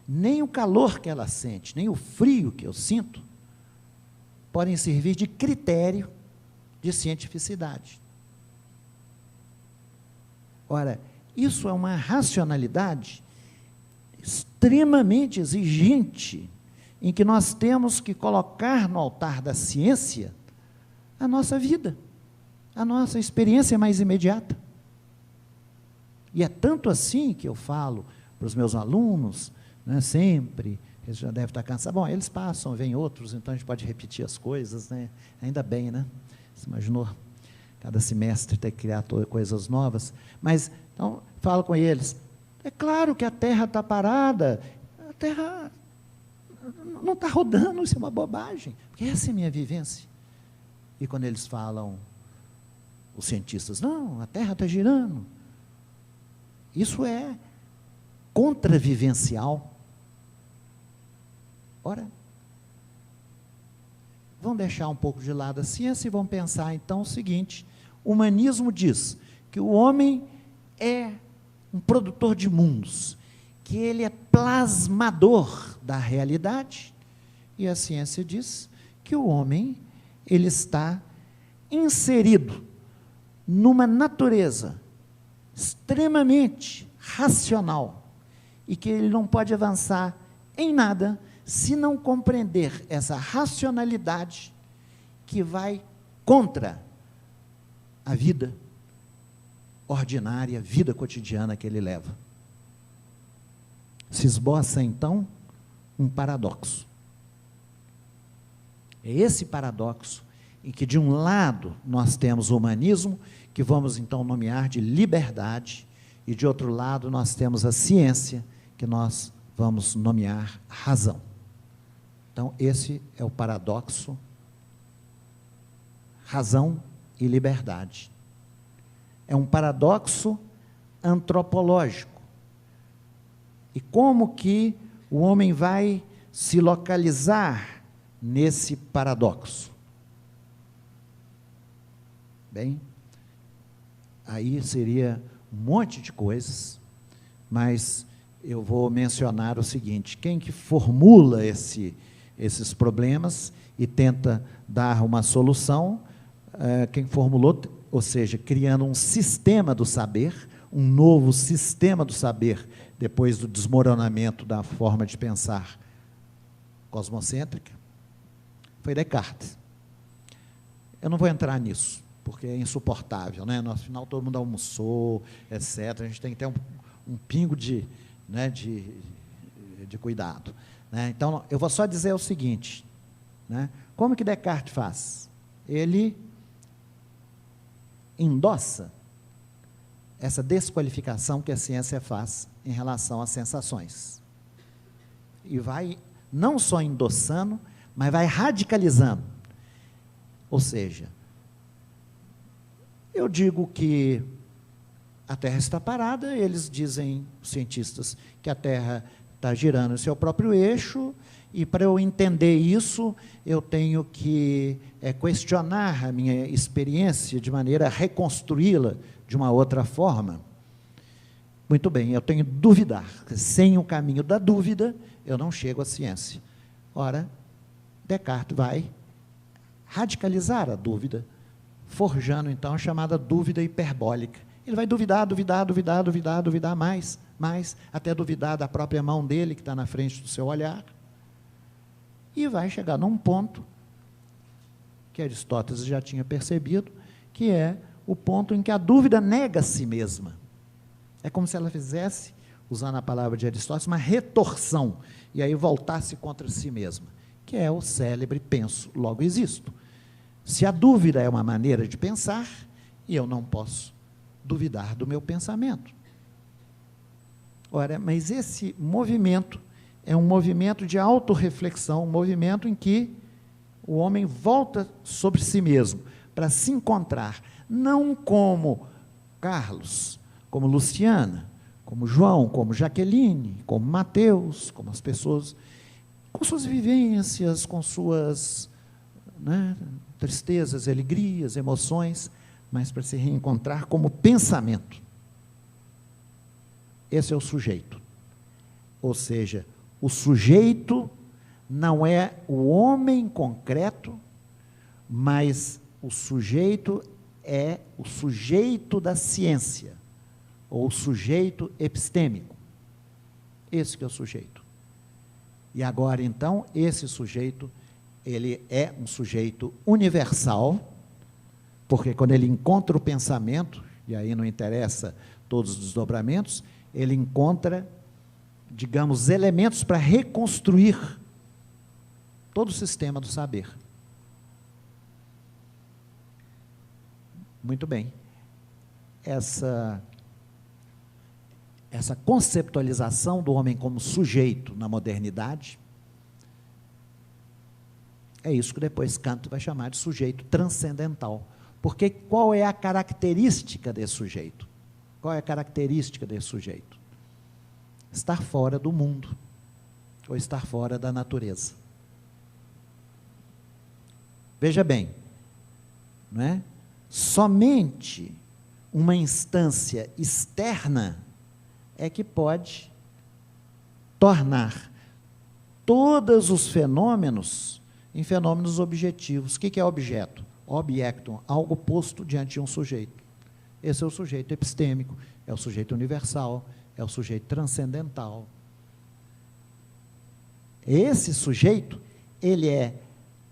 Nem o calor que ela sente, nem o frio que eu sinto, podem servir de critério de cientificidade. Ora, isso é uma racionalidade extremamente exigente, em que nós temos que colocar no altar da ciência a nossa vida, a nossa experiência mais imediata. E é tanto assim que eu falo para os meus alunos, né, sempre, eles já devem estar cansados, bom, eles passam, vêm outros, então a gente pode repetir as coisas, né? Ainda bem, né? Você imaginou cada semestre ter que criar coisas novas? Mas, então, falo com eles, é claro que a Terra está parada, a Terra não está rodando, isso é uma bobagem, porque essa é a minha vivência. E quando eles falam, os cientistas, não, a Terra está girando, isso é contravivencial. Ora, vamos deixar um pouco de lado a ciência e vamos pensar então o seguinte, o humanismo diz que o homem é um produtor de mundos, que ele é plasmador da realidade, e a ciência diz que o homem, ele está inserido numa natureza extremamente racional, e que ele não pode avançar em nada, se não compreender essa racionalidade, que vai contra a vida ordinária, vida cotidiana que ele leva. Se esboça, então, um paradoxo. É esse paradoxo em que, de um lado, nós temos o humanismo, que vamos, então, nomear de liberdade, e, de outro lado, nós temos a ciência, que nós vamos nomear razão. Então, esse é o paradoxo, razão e liberdade. É um paradoxo antropológico. E como que o homem vai se localizar nesse paradoxo? Bem, aí seria um monte de coisas, mas eu vou mencionar o seguinte, quem que formula esses problemas e tenta dar uma solução, quem formulou, ou seja, criando um sistema do saber, um novo sistema do saber, depois do desmoronamento da forma de pensar cosmocêntrica, foi Descartes. Eu não vou entrar nisso, porque é insuportável, né? No final todo mundo almoçou, etc. A gente tem que ter um pingo de cuidado, né? Então, eu vou só dizer o seguinte, né? Como que Descartes faz? Ele endossa essa desqualificação que a ciência faz em relação às sensações. E vai não só endossando, mas vai radicalizando. Ou seja, eu digo que a Terra está parada, eles dizem, os cientistas, que a Terra está girando em seu próprio eixo, e para eu entender isso, eu tenho que questionar a minha experiência de maneira a reconstruí-la de uma outra forma. Muito bem, eu tenho que duvidar. Sem o caminho da dúvida, eu não chego à ciência. Ora, Descartes vai radicalizar a dúvida, forjando, então, a chamada dúvida hiperbólica. Ele vai duvidar mais, até duvidar da própria mão dele, que está na frente do seu olhar, e vai chegar num ponto que Aristóteles já tinha percebido, que é o ponto em que a dúvida nega a si mesma. É como se ela fizesse, usando a palavra de Aristóteles, uma retorção, e aí voltasse contra si mesma. que é o célebre penso, logo existo. Se a dúvida é uma maneira de pensar, e eu não posso duvidar do meu pensamento. Ora, mas esse movimento é um movimento de autorreflexão, um movimento em que o homem volta sobre si mesmo, para se encontrar, não como Carlos, como Luciana, como João, como Jaqueline, como Mateus, como as pessoas, com suas vivências, com suas, né, tristezas, alegrias, emoções, mas para se reencontrar como pensamento. Esse é o sujeito. Ou seja, o sujeito não é o homem concreto, mas o sujeito é o sujeito da ciência, ou o sujeito epistêmico. Esse que é o sujeito. E agora, então, esse sujeito, ele é um sujeito universal, porque quando ele encontra o pensamento, e aí não interessa todos os desdobramentos, ele encontra, digamos, elementos para reconstruir todo o sistema do saber. Muito bem. Essa conceptualização do homem como sujeito na modernidade, é isso que depois Kant vai chamar de sujeito transcendental. Porque qual é a característica desse sujeito? Qual é a característica desse sujeito? Estar fora do mundo, ou estar fora da natureza. Veja bem, não é? Somente uma instância externa é que pode tornar todos os fenômenos em fenômenos objetivos. O que é objeto? Objectum, algo posto diante de um sujeito. Esse é o sujeito epistêmico, é o sujeito universal, é o sujeito transcendental. Esse sujeito, ele é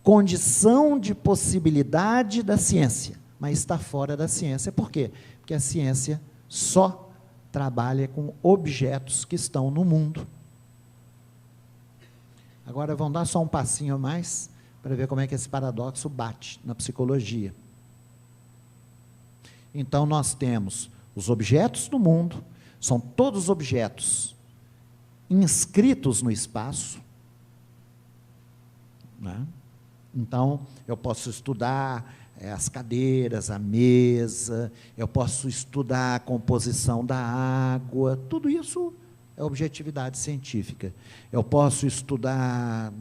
condição de possibilidade da ciência, mas está fora da ciência. Por quê? Porque a ciência só trabalha com objetos que estão no mundo. Agora, vamos dar só um passinho a mais, para ver como é que esse paradoxo bate na psicologia. Então, nós temos os objetos do mundo, são todos objetos inscritos no espaço, né? Então, eu posso estudar as cadeiras, a mesa, eu posso estudar a composição da água, tudo isso é objetividade científica. Eu posso estudar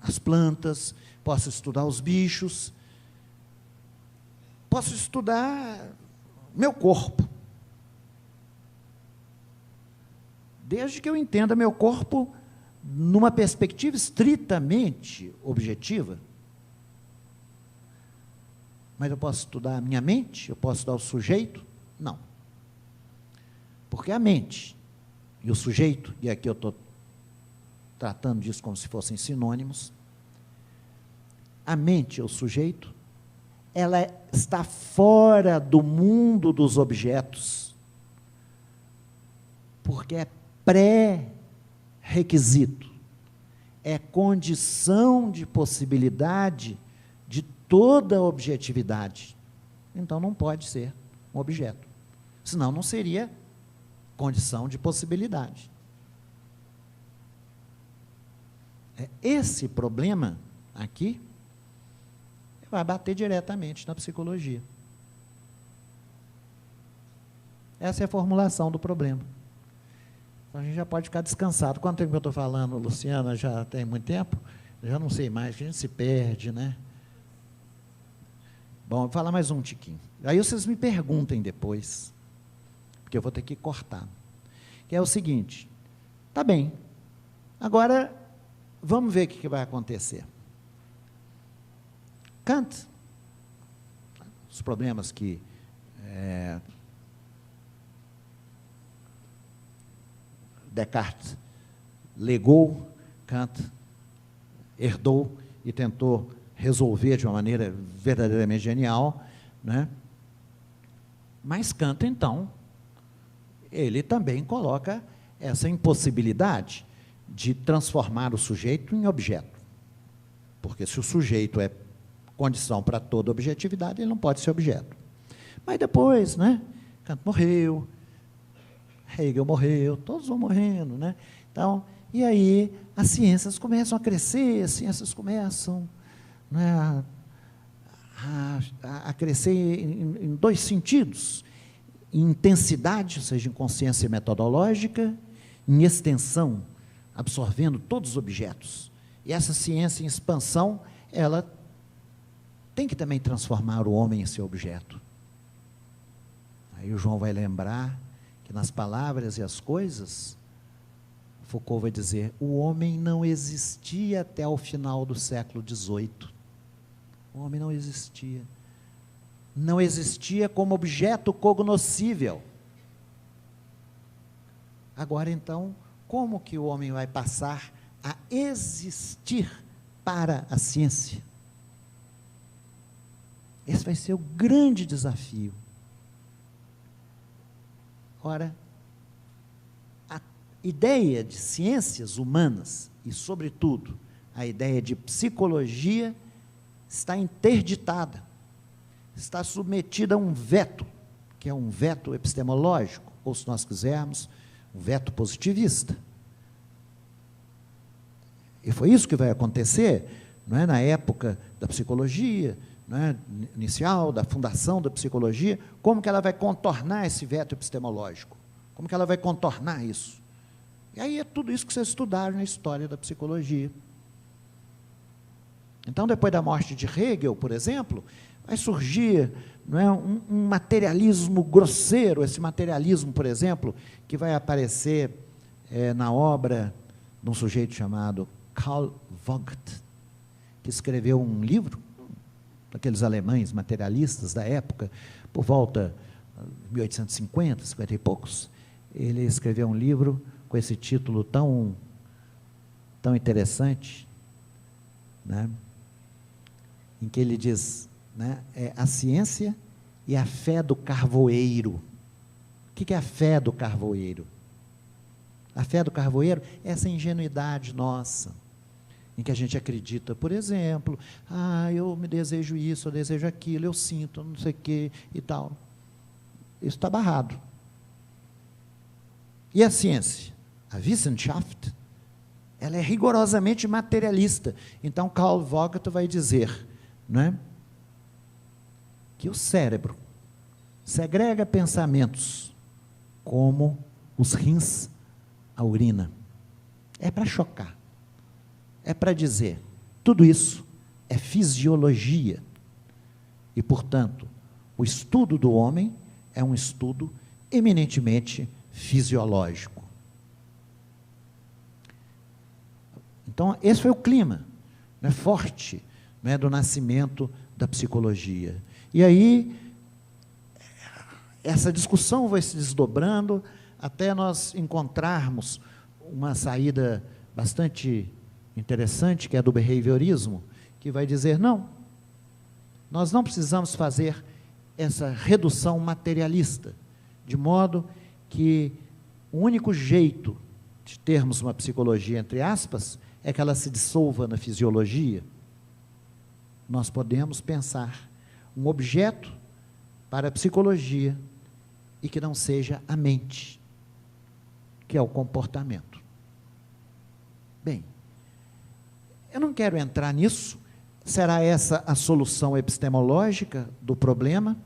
as plantas, posso estudar os bichos, posso estudar meu corpo. Desde que eu entenda meu corpo numa perspectiva estritamente objetiva. Mas eu posso estudar a minha mente? Eu posso estudar o sujeito? Não. Porque a mente e o sujeito, e aqui eu estou tratando disso como se fossem sinônimos, a mente e o sujeito, ela está fora do mundo dos objetos, porque é pré-requisito, é condição de possibilidade de toda a objetividade. Então, não pode ser um objeto. Senão, não seria condição de possibilidade. Esse problema aqui vai bater diretamente na psicologia. Essa é a formulação do problema. Então, a gente já pode ficar descansado. Quanto tempo eu estou falando, Luciana? Já tem muito tempo? Já não sei mais, a gente se perde, né? Bom, vou falar mais um tiquinho. Aí vocês me perguntem depois, porque eu vou ter que cortar. Que é o seguinte, tá bem, agora vamos ver o que vai acontecer. Kant, os problemas que Descartes legou, Kant herdou e tentou resolver de uma maneira verdadeiramente genial, né? Mas Kant, então, ele também coloca essa impossibilidade de transformar o sujeito em objeto. porque se o sujeito é condição para toda objetividade, ele não pode ser objeto. Mas depois, né, Kant morreu, Hegel morreu, todos vão morrendo, né? Então, e aí as ciências começam a crescer, as ciências começam, né, a crescer em dois sentidos: em intensidade, ou seja, em consciência metodológica, em extensão, absorvendo todos os objetos. E essa ciência em expansão, ela tem que também transformar o homem em seu objeto. Aí o João vai lembrar que nas palavras e as coisas, Foucault vai dizer, o homem não existia até o final do século XVIII. O homem não existia. Não existia como objeto cognoscível. Agora, então, como que o homem vai passar a existir para a ciência? Esse vai ser o grande desafio. Ora, a ideia de ciências humanas, e, sobretudo, a ideia de psicologia, está interditada, está submetida a um veto, que é um veto epistemológico, ou, se nós quisermos, um veto positivista. E foi isso que vai acontecer, não é, na época da psicologia, não é, inicial, da fundação da psicologia. Como que ela vai contornar esse veto epistemológico? Como que ela vai contornar isso? E aí é tudo isso que vocês estudaram na história da psicologia. Então, depois da morte de Hegel, por exemplo, vai surgir, não é, um materialismo grosseiro, esse materialismo, por exemplo, que vai aparecer na obra de um sujeito chamado Carl Vogt, que escreveu um livro, daqueles alemães materialistas da época, por volta de 1850, 50 e poucos. Ele escreveu um livro com esse título tão interessante, né, em que ele diz, né, a ciência e a fé do carvoeiro. O que é a fé do carvoeiro? A fé do carvoeiro é essa ingenuidade nossa, em que a gente acredita, por exemplo, eu me desejo isso, eu desejo aquilo, eu sinto, não sei o quê e tal. Isso está barrado. E a ciência? A Wissenschaft, ela é rigorosamente materialista. Então, Carl Vogt vai dizer, né, que o cérebro segrega pensamentos como os rins a urina. É para chocar. É para dizer, tudo isso é fisiologia. E, portanto, o estudo do homem é um estudo eminentemente fisiológico. Então, esse foi o clima, né, forte, né, do nascimento da psicologia. E aí, essa discussão vai se desdobrando até nós encontrarmos uma saída bastante interessante, que é do behaviorismo, que vai dizer, não, nós não precisamos fazer essa redução materialista, de modo que o único jeito de termos uma psicologia, entre aspas, é que ela se dissolva na fisiologia. Nós podemos pensar um objeto para a psicologia e que não seja a mente, que é o comportamento. Bem, eu não quero entrar nisso. Será essa a solução epistemológica do problema?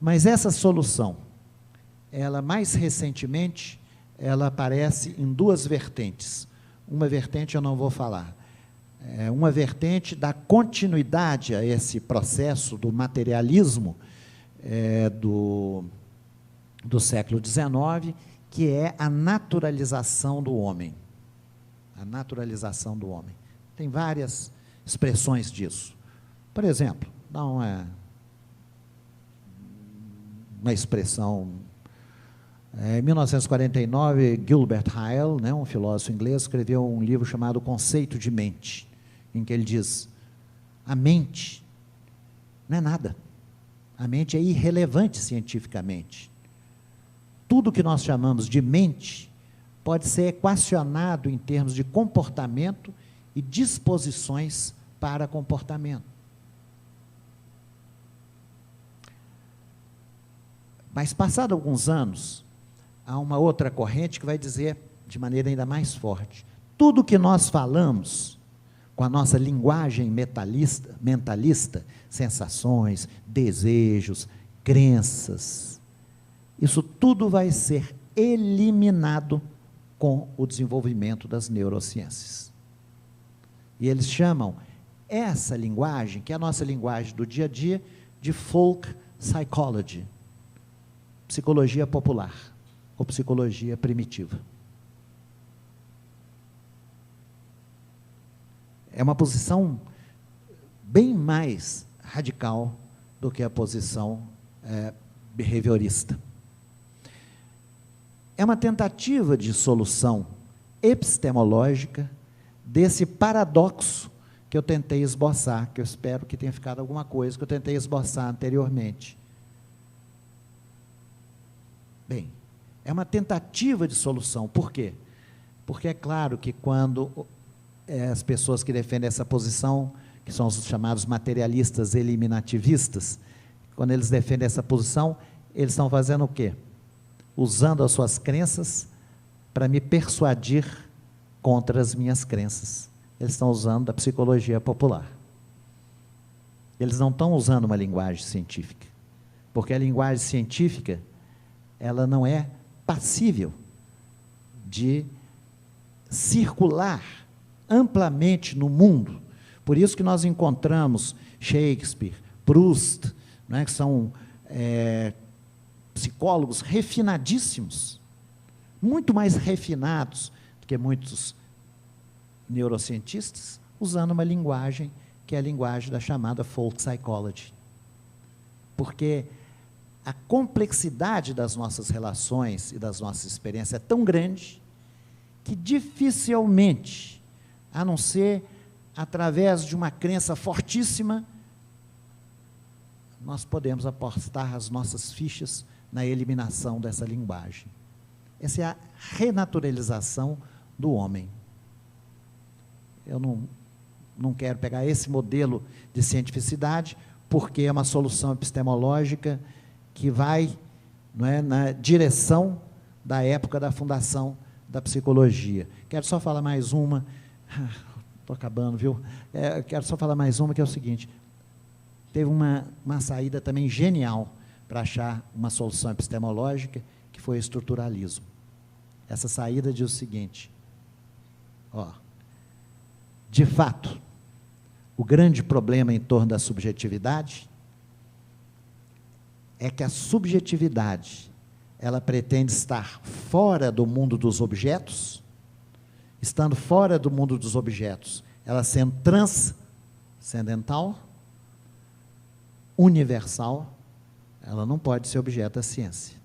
Mas essa solução, ela mais recentemente, ela aparece em duas vertentes. Uma vertente eu não vou falar. Uma vertente dá continuidade a esse processo do materialismo do século XIX, que é a naturalização do homem. A naturalização do homem. Tem várias expressões disso. Por exemplo, dá uma expressão. Em 1949, Gilbert Ryle, né, um filósofo inglês, escreveu um livro chamado Conceito de Mente, em que ele diz, a mente não é nada. A mente é irrelevante cientificamente. Tudo que nós chamamos de mente pode ser equacionado em termos de comportamento e disposições para comportamento. Mas, passado alguns anos, há uma outra corrente que vai dizer, de maneira ainda mais forte, tudo que nós falamos, com a nossa linguagem mentalista, sensações, desejos, crenças, isso tudo vai ser eliminado com o desenvolvimento das neurociências. E eles chamam essa linguagem, que é a nossa linguagem do dia a dia, de folk psychology, psicologia popular, ou psicologia primitiva. É uma posição bem mais radical do que a posição behaviorista. É uma tentativa de solução epistemológica desse paradoxo que eu tentei esboçar, que eu espero que tenha ficado alguma coisa que eu tentei esboçar anteriormente. Bem, é uma tentativa de solução. Por quê? Porque é claro que quando as pessoas que defendem essa posição, que são os chamados materialistas eliminativistas, quando eles defendem essa posição, eles estão fazendo o quê? Usando as suas crenças para me persuadir contra as minhas crenças. Eles estão usando a psicologia popular. Eles não estão usando uma linguagem científica, porque a linguagem científica, ela não é passível de circular amplamente no mundo. Por isso que nós encontramos Shakespeare, Proust, não é, que são psicólogos refinadíssimos, muito mais refinados do que muitos neurocientistas, usando uma linguagem que é a linguagem da chamada folk psychology. Porque a complexidade das nossas relações e das nossas experiências é tão grande que dificilmente, a não ser através de uma crença fortíssima, nós podemos apostar as nossas fichas na eliminação dessa linguagem. Essa é a renaturalização do homem. Eu não quero pegar esse modelo de cientificidade, porque é uma solução epistemológica que vai, não é, na direção da época da fundação da psicologia. Quero só falar mais uma, estou acabando, viu? Quero só falar mais uma, que é o seguinte, teve uma saída também genial para achar uma solução epistemológica, que foi o estruturalismo. Essa saída diz o seguinte, de fato, o grande problema em torno da subjetividade é que a subjetividade, ela pretende estar fora do mundo dos objetos. Estando fora do mundo dos objetos, ela sendo transcendental, universal, ela não pode ser objeto da ciência.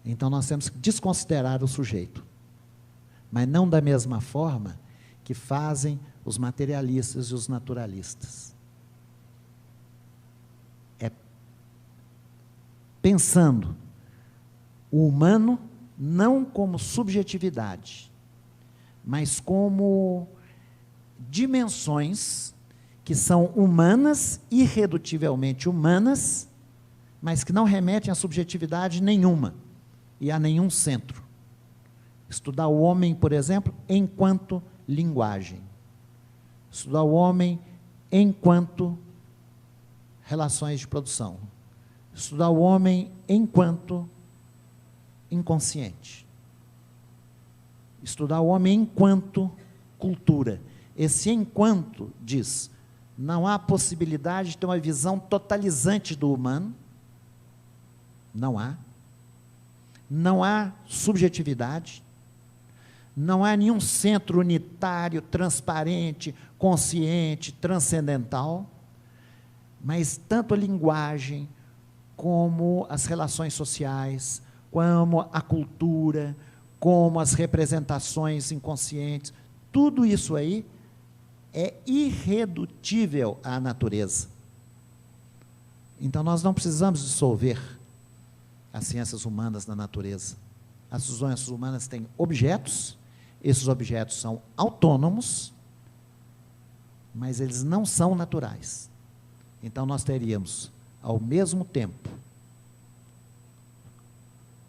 Então, nós temos que desconsiderar o sujeito, mas não da mesma forma que fazem os materialistas e os naturalistas. É pensando o humano não como subjetividade, mas como dimensões que são humanas, irredutivelmente humanas, mas que não remetem a subjetividade nenhuma e a nenhum centro. Estudar o homem, por exemplo, enquanto linguagem. Estudar o homem enquanto relações de produção. Estudar o homem enquanto inconsciente. Estudar o homem enquanto cultura. Esse enquanto diz, não há possibilidade de ter uma visão totalizante do humano, não há. Não há subjetividade, não há nenhum centro unitário, transparente, consciente, transcendental, mas tanto a linguagem, como as relações sociais, como a cultura, como as representações inconscientes, tudo isso aí é irredutível à natureza. Então, nós não precisamos dissolver as ciências humanas na natureza. As ciências humanas têm objetos, esses objetos são autônomos, mas eles não são naturais. Então, nós teríamos, ao mesmo tempo,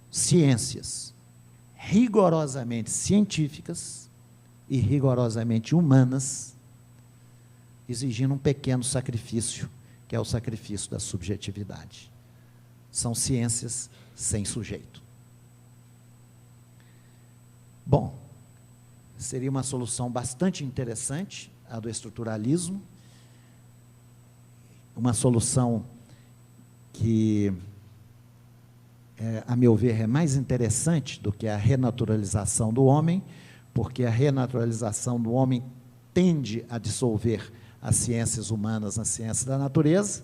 ciências rigorosamente científicas e rigorosamente humanas, exigindo um pequeno sacrifício, que é o sacrifício da subjetividade. São ciências sem sujeito. Bom, seria uma solução bastante interessante, a do estruturalismo, uma solução que, a meu ver, é mais interessante do que a renaturalização do homem, porque a renaturalização do homem tende a dissolver as ciências humanas nas ciências da natureza,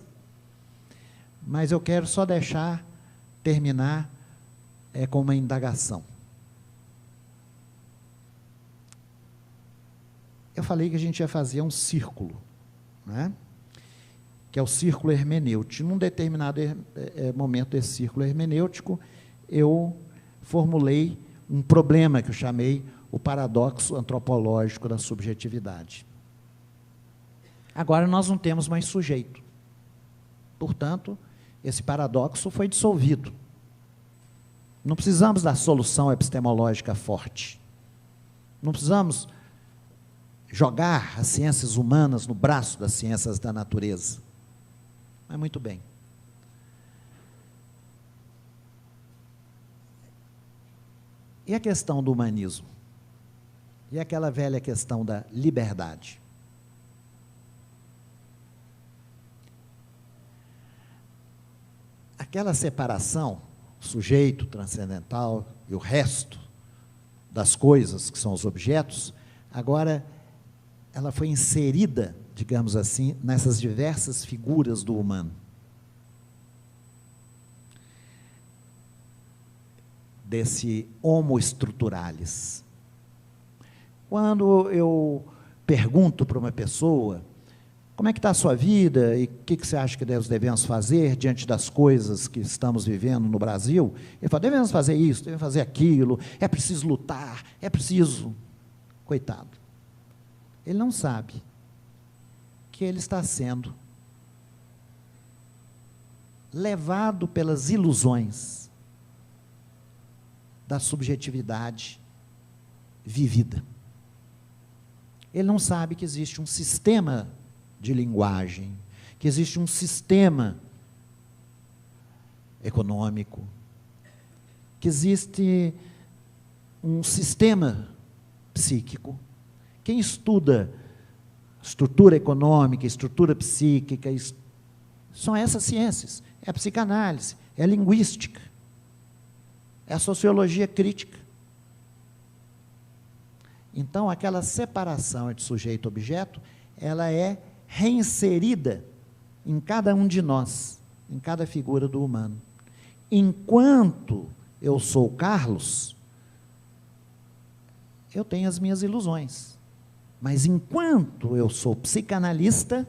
mas eu quero só terminar com uma indagação. Eu falei que a gente ia fazer um círculo, né? Que é o círculo hermenêutico. Num determinado momento desse círculo hermenêutico, eu formulei um problema que eu chamei o paradoxo antropológico da subjetividade. Agora nós não temos mais sujeito. Portanto, esse paradoxo foi dissolvido. Não precisamos da solução epistemológica forte. Não precisamos jogar as ciências humanas no braço das ciências da natureza. Mas muito bem. E a questão do humanismo? E aquela velha questão da liberdade? Aquela separação, sujeito transcendental e o resto das coisas, que são os objetos, agora ela foi inserida, digamos assim, nessas diversas figuras do humano. Desse homo structuralis. Quando eu pergunto para uma pessoa, como é que está a sua vida e o que você acha que nós devemos fazer diante das coisas que estamos vivendo no Brasil? Ele fala, devemos fazer isso, devemos fazer aquilo, é preciso lutar, é preciso... Coitado. Ele não sabe que ele está sendo levado pelas ilusões da subjetividade vivida. Ele não sabe que existe um sistema de linguagem, que existe um sistema econômico, que existe um sistema psíquico. Quem estuda estrutura econômica, estrutura psíquica, são essas ciências. É a psicanálise, é a linguística, é a sociologia crítica. Então, aquela separação entre sujeito e objeto, ela é reinserida em cada um de nós, em cada figura do humano. Enquanto eu sou Carlos, eu tenho as minhas ilusões. Mas enquanto eu sou psicanalista,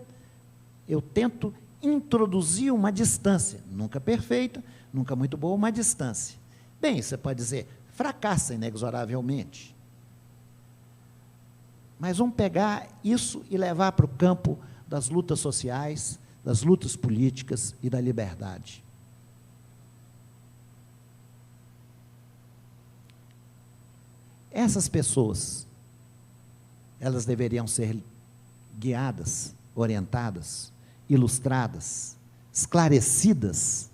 eu tento introduzir uma distância, nunca perfeita, nunca muito boa, uma distância. Bem, você pode dizer, fracassa inexoravelmente. Mas vamos pegar isso e levar para o campo das lutas sociais, das lutas políticas e da liberdade. Essas pessoas, elas deveriam ser guiadas, orientadas, ilustradas, esclarecidas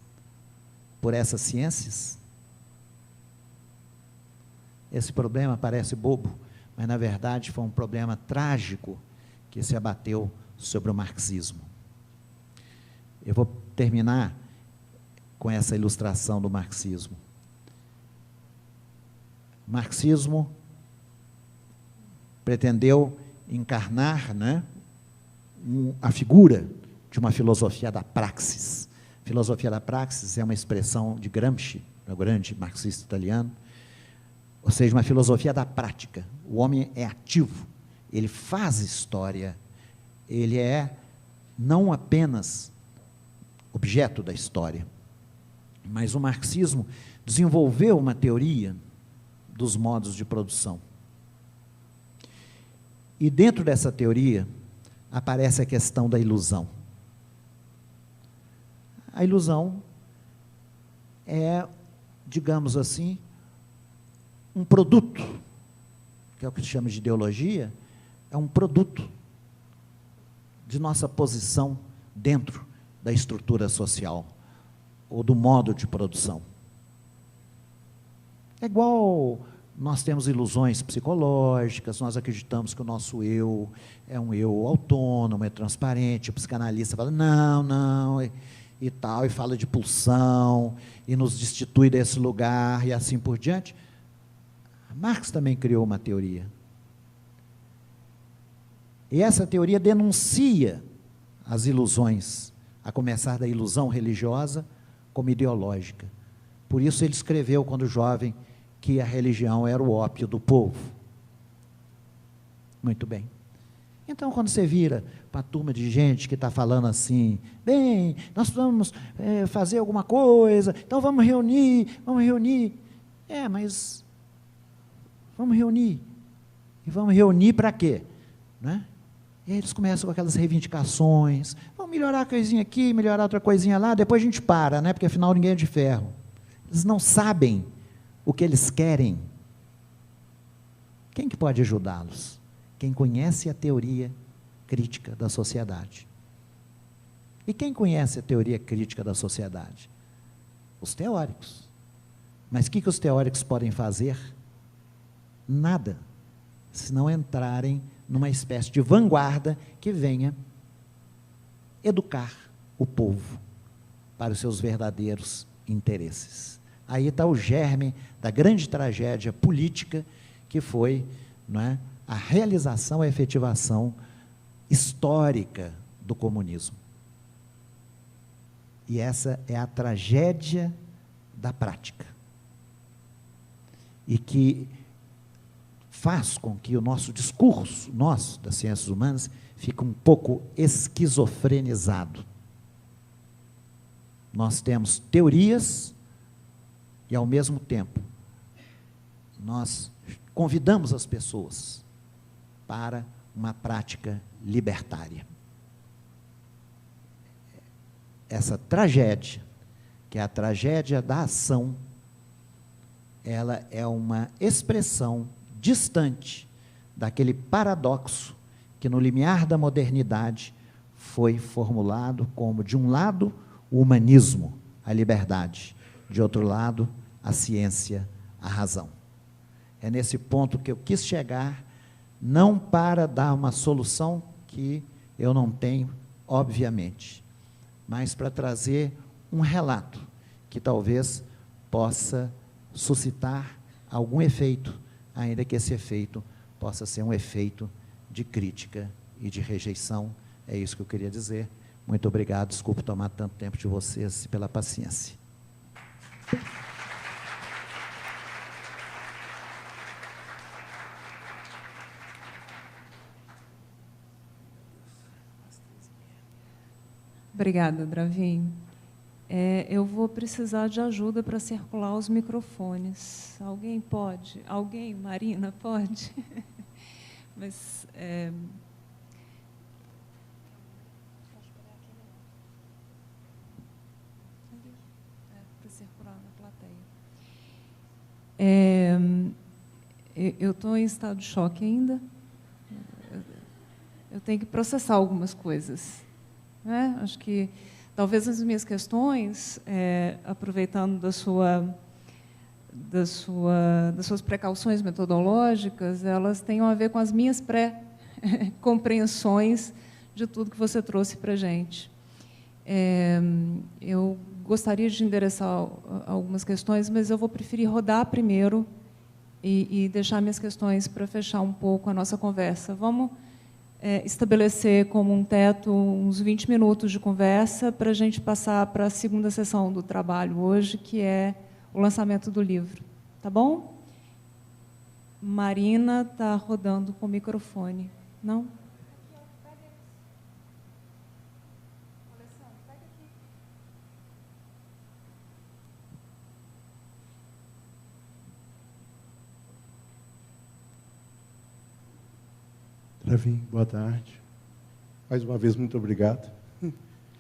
por essas ciências? Esse problema parece bobo, mas, na verdade, foi um problema trágico que se abateu sobre o marxismo. Eu vou terminar com essa ilustração do marxismo. O marxismo pretendeu encarnar, né, a figura de uma filosofia da praxis. Filosofia da praxis é uma expressão de Gramsci, o grande marxista italiano, ou seja, uma filosofia da prática. O homem é ativo, ele faz história, ele é não apenas objeto da história, mas o marxismo desenvolveu uma teoria dos modos de produção. E dentro dessa teoria, aparece a questão da ilusão. A ilusão é, digamos assim, um produto, que é o que se chama de ideologia, é um produto de nossa posição dentro da estrutura social, ou do modo de produção. É igual nós temos ilusões psicológicas, nós acreditamos que o nosso eu é um eu autônomo, é transparente, o psicanalista fala, não, e tal, e fala de pulsão, e nos destitui desse lugar, e assim por diante. Marx também criou uma teoria. E essa teoria denuncia as ilusões, a começar da ilusão religiosa como ideológica. Por isso ele escreveu, quando jovem, que a religião era o ópio do povo. Muito bem. Então, quando você vira para a turma de gente que está falando assim, bem, nós vamos fazer alguma coisa, então vamos reunir. Mas vamos reunir. E vamos reunir para quê? Né? E aí eles começam com aquelas reivindicações, vamos melhorar a coisinha aqui, melhorar outra coisinha lá, depois a gente para, né? Porque afinal ninguém é de ferro. Eles não sabem o que eles querem. Quem que pode ajudá-los? Quem conhece a teoria crítica da sociedade. E quem conhece a teoria crítica da sociedade? Os teóricos. Mas o que os teóricos podem fazer? Nada, se não entrarem numa espécie de vanguarda que venha educar o povo para os seus verdadeiros interesses. Aí está o germe da grande tragédia política que foi, não é, a realização, a efetivação histórica do comunismo. E essa é a tragédia da prática. E que faz com que o nosso discurso, nosso, das ciências humanas, fique um pouco esquizofrenizado. Nós temos teorias e, ao mesmo tempo, nós convidamos as pessoas para uma prática libertária. Essa tragédia, que é a tragédia da ação, ela é uma expressão distante daquele paradoxo que, no limiar da modernidade, foi formulado como, de um lado, o humanismo, a liberdade, de outro lado, a ciência, a razão. É nesse ponto que eu quis chegar, não para dar uma solução que eu não tenho, obviamente, mas para trazer um relato que talvez possa suscitar algum efeito, ainda que esse efeito possa ser um efeito de crítica e de rejeição. É isso que eu queria dizer. Muito obrigado, desculpe tomar tanto tempo de vocês, pela paciência. Obrigada, Dravin. Eu vou precisar de ajuda para circular os microfones. Alguém pode? Alguém? Marina, pode? Mas... para circular na plateia. Eu estou em estado de choque ainda. Eu tenho que processar algumas coisas. Né? Acho que talvez as minhas questões, aproveitando das suas precauções metodológicas, elas tenham a ver com as minhas pré-compreensões de tudo que você trouxe para a gente. Eu gostaria de endereçar algumas questões, mas eu vou preferir rodar primeiro e deixar minhas questões para fechar um pouco a nossa conversa. Vamos estabelecer como um teto uns 20 minutos de conversa para a gente passar para a segunda sessão do trabalho hoje, que é o lançamento do livro. Tá bom? Marina está rodando com o microfone. Não? Dravin, boa tarde. Mais uma vez, muito obrigado.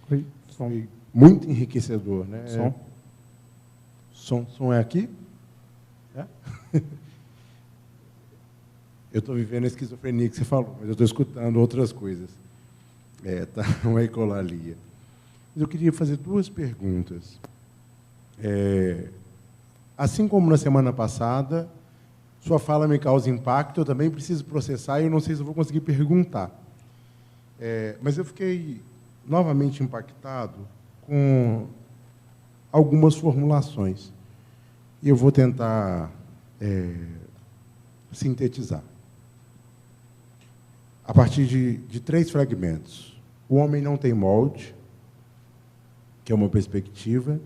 Oi, Foi muito enriquecedor, né? Som. Som é aqui? É? Eu estou vivendo a esquizofrenia que você falou, mas eu estou escutando outras coisas. Tá uma ecolalia. Mas eu queria fazer duas perguntas. Assim como na semana passada, sua fala me causa impacto, eu também preciso processar e eu não sei se eu vou conseguir perguntar. Mas eu fiquei novamente impactado com algumas formulações. E eu vou tentar sintetizar. A partir de 3 fragmentos. O homem não tem molde, que é uma perspectiva,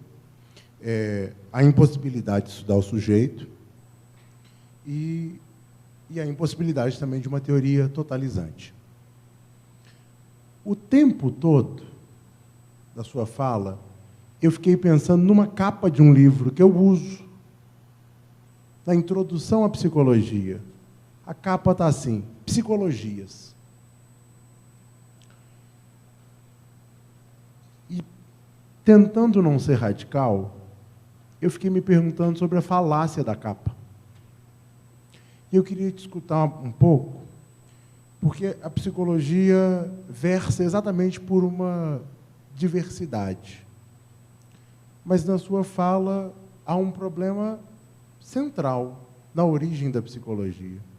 a impossibilidade de estudar o sujeito e a impossibilidade também de uma teoria totalizante. O tempo todo da sua fala, eu fiquei pensando numa capa de um livro que eu uso, na introdução à psicologia. A capa está assim, Psicologias. E, tentando não ser radical, eu fiquei me perguntando sobre a falácia da capa. E eu queria te escutar um pouco, porque a psicologia versa exatamente por uma diversidade. Mas, na sua fala, há um problema central na origem da psicologia.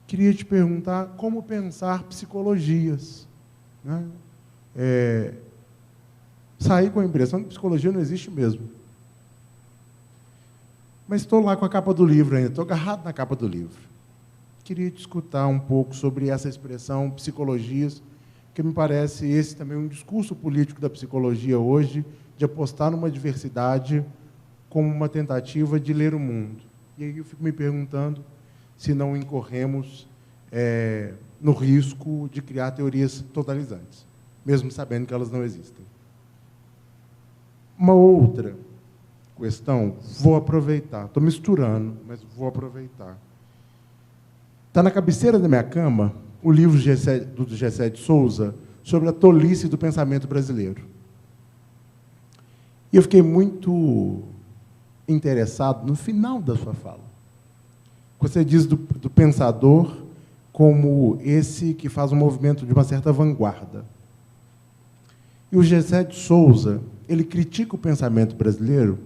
Queria te perguntar como pensar psicologias, né? Saí com a impressão que psicologia não existe mesmo. Mas estou lá com a capa do livro ainda, estou agarrado na capa do livro. Queria te escutar um pouco sobre essa expressão psicologias, que me parece esse também um discurso político da psicologia hoje, de apostar numa diversidade como uma tentativa de ler o mundo. E aí eu fico me perguntando se não incorremos no risco de criar teorias totalizantes, mesmo sabendo que elas não existem. Uma outra questão, vou aproveitar, estou misturando, mas vou aproveitar. Está na cabeceira da minha cama o livro do Gessé de Souza sobre a tolice do pensamento brasileiro. E eu fiquei muito interessado no final da sua fala. Você diz do pensador como esse que faz um movimento de uma certa vanguarda. E o Gessé de Souza, ele critica o pensamento brasileiro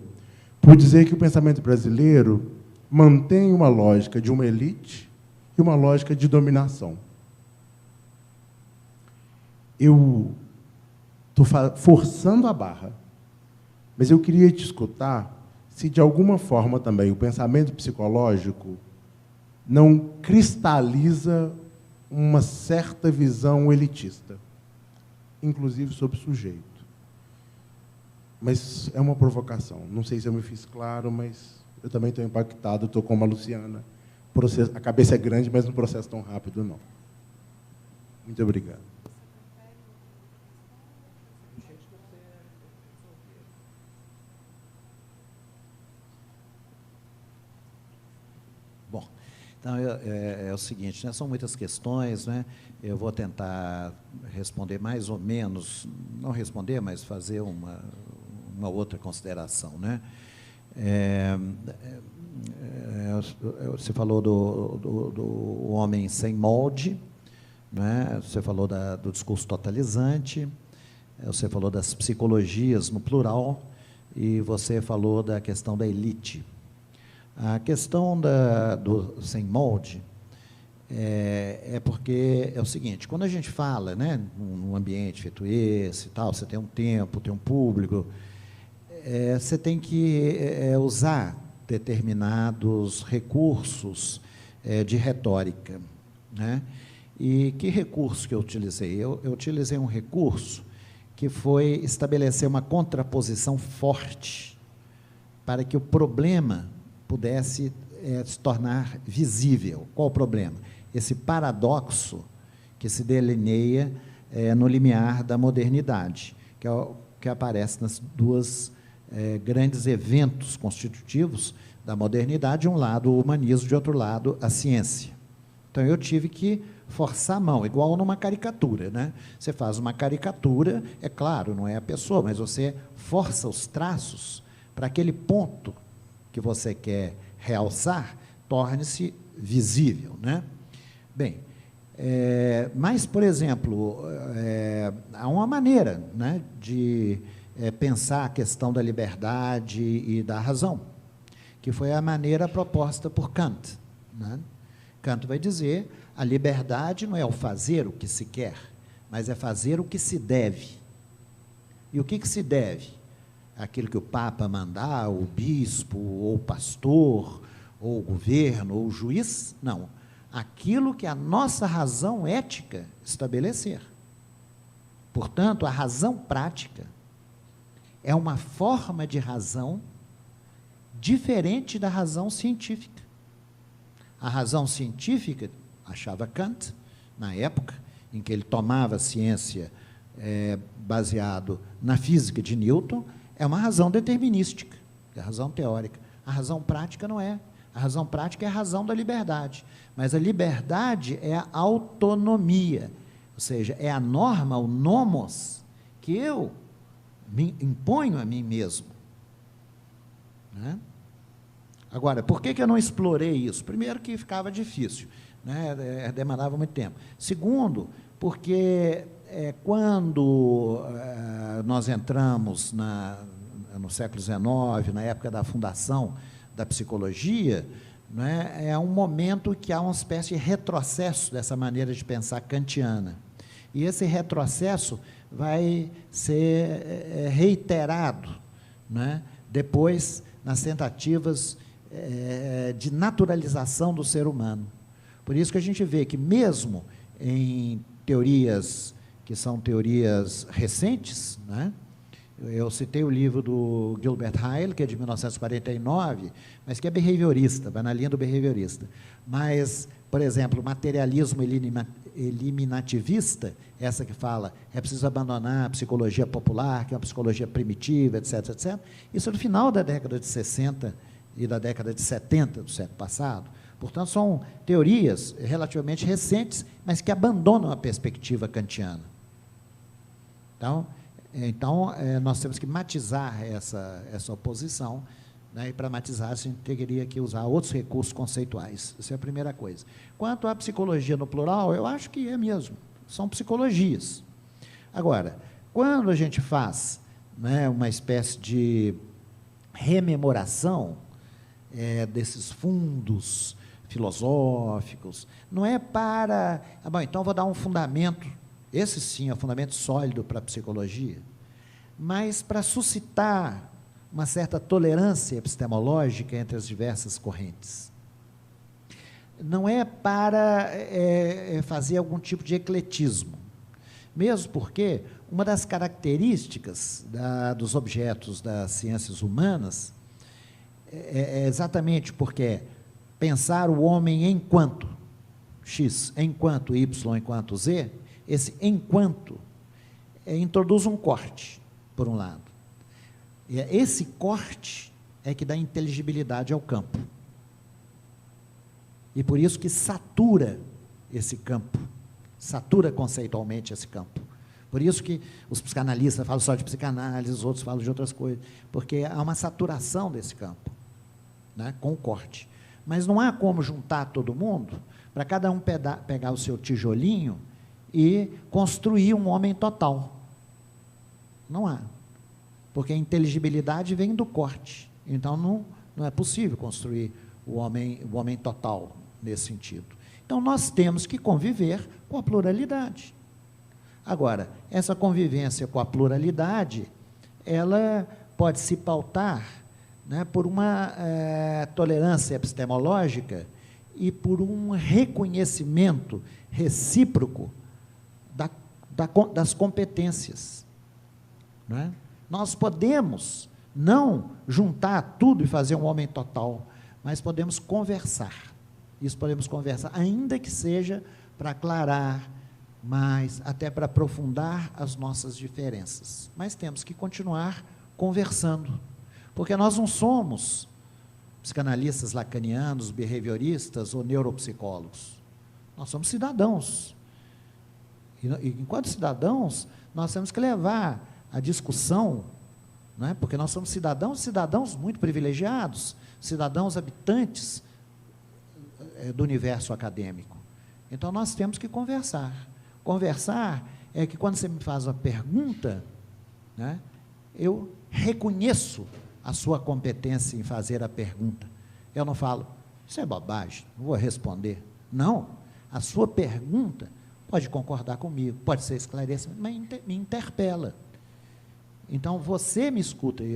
por dizer que o pensamento brasileiro mantém uma lógica de uma elite e uma lógica de dominação. Eu estou forçando a barra, mas eu queria te escutar se, de alguma forma, também o pensamento psicológico não cristaliza uma certa visão elitista, inclusive sobre o sujeito. Mas é uma provocação. Não sei se eu me fiz claro, mas eu também estou impactado, estou como a Luciana. A cabeça é grande, mas não processo tão rápido, não. Muito obrigado. Bom, então é o seguinte, né? São muitas questões, né? Eu vou tentar responder mais ou menos, não responder, mas fazer uma outra consideração, né? Você falou do homem sem molde, né? Você falou do discurso totalizante, você falou das psicologias no plural, e você falou da questão da elite. A questão do sem molde porque é o seguinte, quando a gente fala, né, num ambiente feito esse, tal, você tem um tempo, tem um público, você tem que usar determinados recursos de retórica, né? E que recurso que eu utilizei? Eu utilizei um recurso que foi estabelecer uma contraposição forte para que o problema pudesse se tornar visível. Qual o problema? Esse paradoxo que se delineia no limiar da modernidade, que aparece nas duas grandes eventos constitutivos da modernidade, de um lado o humanismo, de outro lado a ciência. Então, eu tive que forçar a mão, igual numa caricatura, né? Você faz uma caricatura, é claro, não é a pessoa, mas você força os traços para aquele ponto que você quer realçar torne-se visível, né? Bem, mas, por exemplo, há uma maneira, né, de pensar a questão da liberdade e da razão, que foi a maneira proposta por Kant, né? Kant vai dizer: a liberdade não é o fazer o que se quer, mas é fazer o que se deve. E o que se deve? Aquilo que o Papa mandar, o bispo, ou o pastor, ou o governo, ou o juiz? Não. Aquilo que a nossa razão ética estabelecer. Portanto, a razão prática é uma forma de razão diferente da razão científica. A razão científica, achava Kant, na época em que ele tomava a ciência baseado na física de Newton, é uma razão determinística, é a razão teórica. A razão prática não é. A razão prática é a razão da liberdade. Mas a liberdade é a autonomia, ou seja, é a norma, o nomos, que eu me imponho a mim mesmo, né? Agora, por que eu não explorei isso? Primeiro, que ficava difícil, né? Demandava muito tempo. Segundo, porque quando nós entramos no século XIX, na época da fundação da psicologia, né, é um momento que há uma espécie de retrocesso dessa maneira de pensar kantiana. E esse retrocesso vai ser reiterado, né, depois nas tentativas de naturalização do ser humano. Por isso que a gente vê que, mesmo em teorias que são teorias recentes, né, eu citei o livro do Gilbert Ryle, que é de 1949, mas que é behaviorista, vai na linha do behaviorista. Mas, por exemplo, o materialismo eliminativista, essa que fala, é preciso abandonar a psicologia popular, que é uma psicologia primitiva, etc., etc., isso é do final da década de 60 e da década de 70 do século passado. Portanto, são teorias relativamente recentes, mas que abandonam a perspectiva kantiana. Então, nós temos que matizar essa oposição, né, e para matizar, a gente teria que usar outros recursos conceituais. Essa é a primeira coisa. Quanto à psicologia no plural, eu acho que é mesmo, são psicologias. Agora, quando a gente faz, né, uma espécie de rememoração desses fundos filosóficos, não é para... bom, então vou dar um fundamento, esse sim é um fundamento sólido para a psicologia, mas para suscitar uma certa tolerância epistemológica entre as diversas correntes. Não é para fazer algum tipo de ecletismo, mesmo porque uma das características dos objetos das ciências humanas é exatamente porque pensar o homem enquanto X, enquanto Y, enquanto Z, esse enquanto introduz um corte, por um lado. E esse corte é que dá inteligibilidade ao campo. E por isso que satura esse campo, satura conceitualmente esse campo. Por isso que os psicanalistas falam só de psicanálise, os outros falam de outras coisas, porque há uma saturação desse campo, né, com o corte. Mas não há como juntar todo mundo para cada um pegar o seu tijolinho e construir um homem total. Não há. Porque a inteligibilidade vem do corte. Então, não é possível construir o homem total nesse sentido. Então, nós temos que conviver com a pluralidade. Agora, essa convivência com a pluralidade, ela pode se pautar, né, por uma tolerância epistemológica e por um reconhecimento recíproco das competências. Não é? Nós podemos não juntar tudo e fazer um homem total, mas podemos conversar. Isso podemos conversar, ainda que seja para aclarar mais, até para aprofundar as nossas diferenças. Mas temos que continuar conversando, porque nós não somos psicanalistas lacanianos, behavioristas ou neuropsicólogos. Nós somos cidadãos. E enquanto cidadãos, nós temos que levar a discussão, né, porque nós somos cidadãos muito privilegiados, cidadãos habitantes do universo acadêmico. Então, nós temos que conversar. Conversar é que, quando você me faz uma pergunta, né, eu reconheço a sua competência em fazer a pergunta. Eu não falo, isso é bobagem, não vou responder. Não, a sua pergunta pode concordar comigo, pode ser esclarecida, mas me interpela. Então, você me escuta e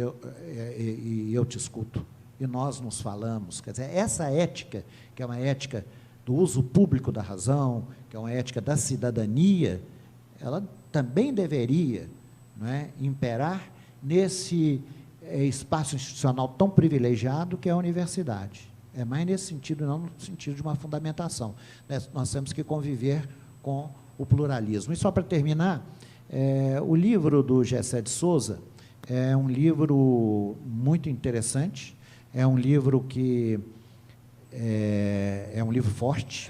eu te escuto, e nós nos falamos. Quer dizer, essa ética, que é uma ética do uso público da razão, que é uma ética da cidadania, ela também deveria, não é, imperar nesse espaço institucional tão privilegiado que é a universidade. É mais nesse sentido, não no sentido de uma fundamentação. Nós temos que conviver com o pluralismo. E só para terminar, o livro do Gessé de Souza é um livro muito interessante, é um livro que é um livro forte,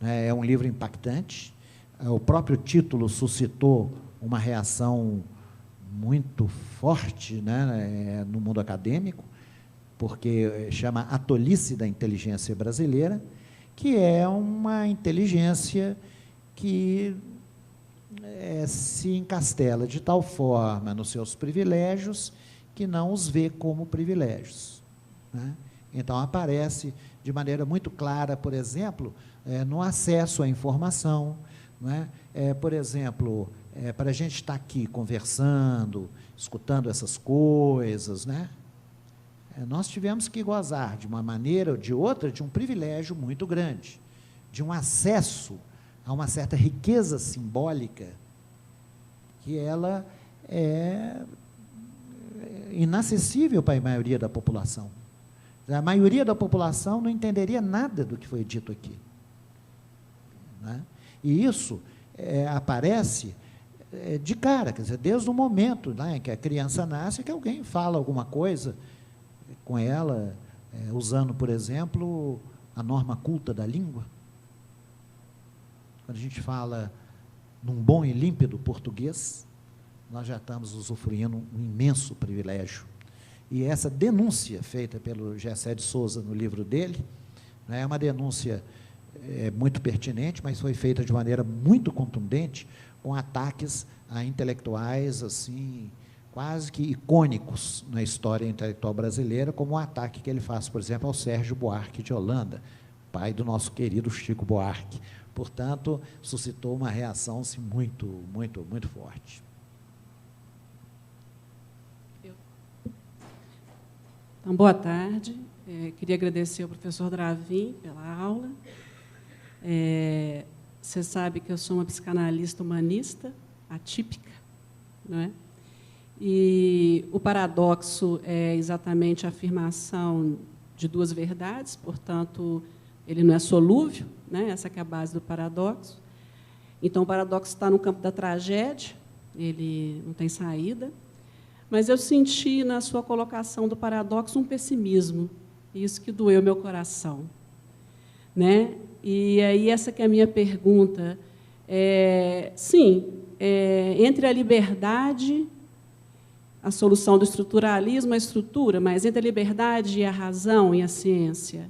né, é um livro impactante. O próprio título suscitou uma reação muito forte, né, no mundo acadêmico, porque chama A Tolice da Inteligência Brasileira, que é uma inteligência que se encastela de tal forma nos seus privilégios que não os vê como privilégios, né? Então, aparece de maneira muito clara, por exemplo, no acesso à informação, né? Por exemplo, para a gente estar aqui conversando, escutando essas coisas, né? Nós tivemos que gozar, de uma maneira ou de outra, de um privilégio muito grande, de um acesso a uma certa riqueza simbólica, que ela é inacessível para a maioria da população. A maioria da população não entenderia nada do que foi dito aqui, né? E isso aparece de cara, quer dizer, desde o momento, né, em que a criança nasce, que alguém fala alguma coisa com ela, usando, por exemplo, a norma culta da língua. Quando a gente fala num bom e límpido português, nós já estamos usufruindo um imenso privilégio. E essa denúncia feita pelo Gessé de Souza no livro dele, né, é uma denúncia muito pertinente, mas foi feita de maneira muito contundente, com ataques a intelectuais assim, quase que icônicos na história intelectual brasileira, como o ataque que ele faz, por exemplo, ao Sérgio Buarque de Holanda, pai do nosso querido Chico Buarque. Portanto, suscitou uma reação assim, muito, muito, muito forte. Então, boa tarde. Queria agradecer ao professor Dravin pela aula. Você sabe que eu sou uma psicanalista humanista, atípica, não é? E o paradoxo é exatamente a afirmação de duas verdades, portanto, ele não é solúvel, né? Essa que é a base do paradoxo. Então, o paradoxo está no campo da tragédia, ele não tem saída, mas eu senti na sua colocação do paradoxo um pessimismo, isso que doeu meu coração, né? E aí essa que é a minha pergunta. Entre a liberdade, a solução do estruturalismo, a estrutura, mas entre a liberdade e a razão e a ciência,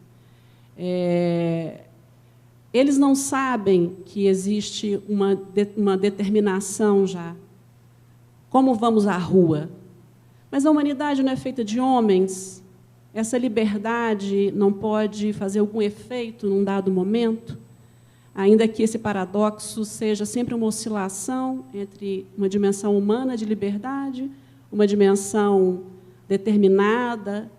eles não sabem que existe uma determinação já. Como vamos à rua? Mas a humanidade não é feita de homens. Essa liberdade não pode fazer algum efeito num dado momento, ainda que esse paradoxo seja sempre uma oscilação entre uma dimensão humana de liberdade, uma dimensão determinada.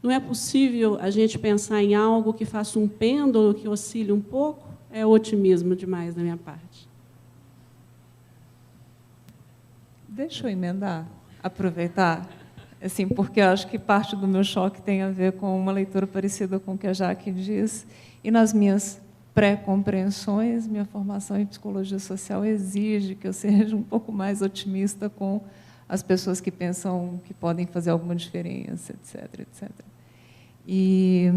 Não é possível a gente pensar em algo que faça um pêndulo, que oscile um pouco? É otimismo demais da minha parte. Deixa eu emendar, aproveitar, assim, porque eu acho que parte do meu choque tem a ver com uma leitura parecida com o que a Jaque diz, e nas minhas pré-compreensões, minha formação em psicologia social exige que eu seja um pouco mais otimista com as pessoas que pensam que podem fazer alguma diferença, etc., etc. E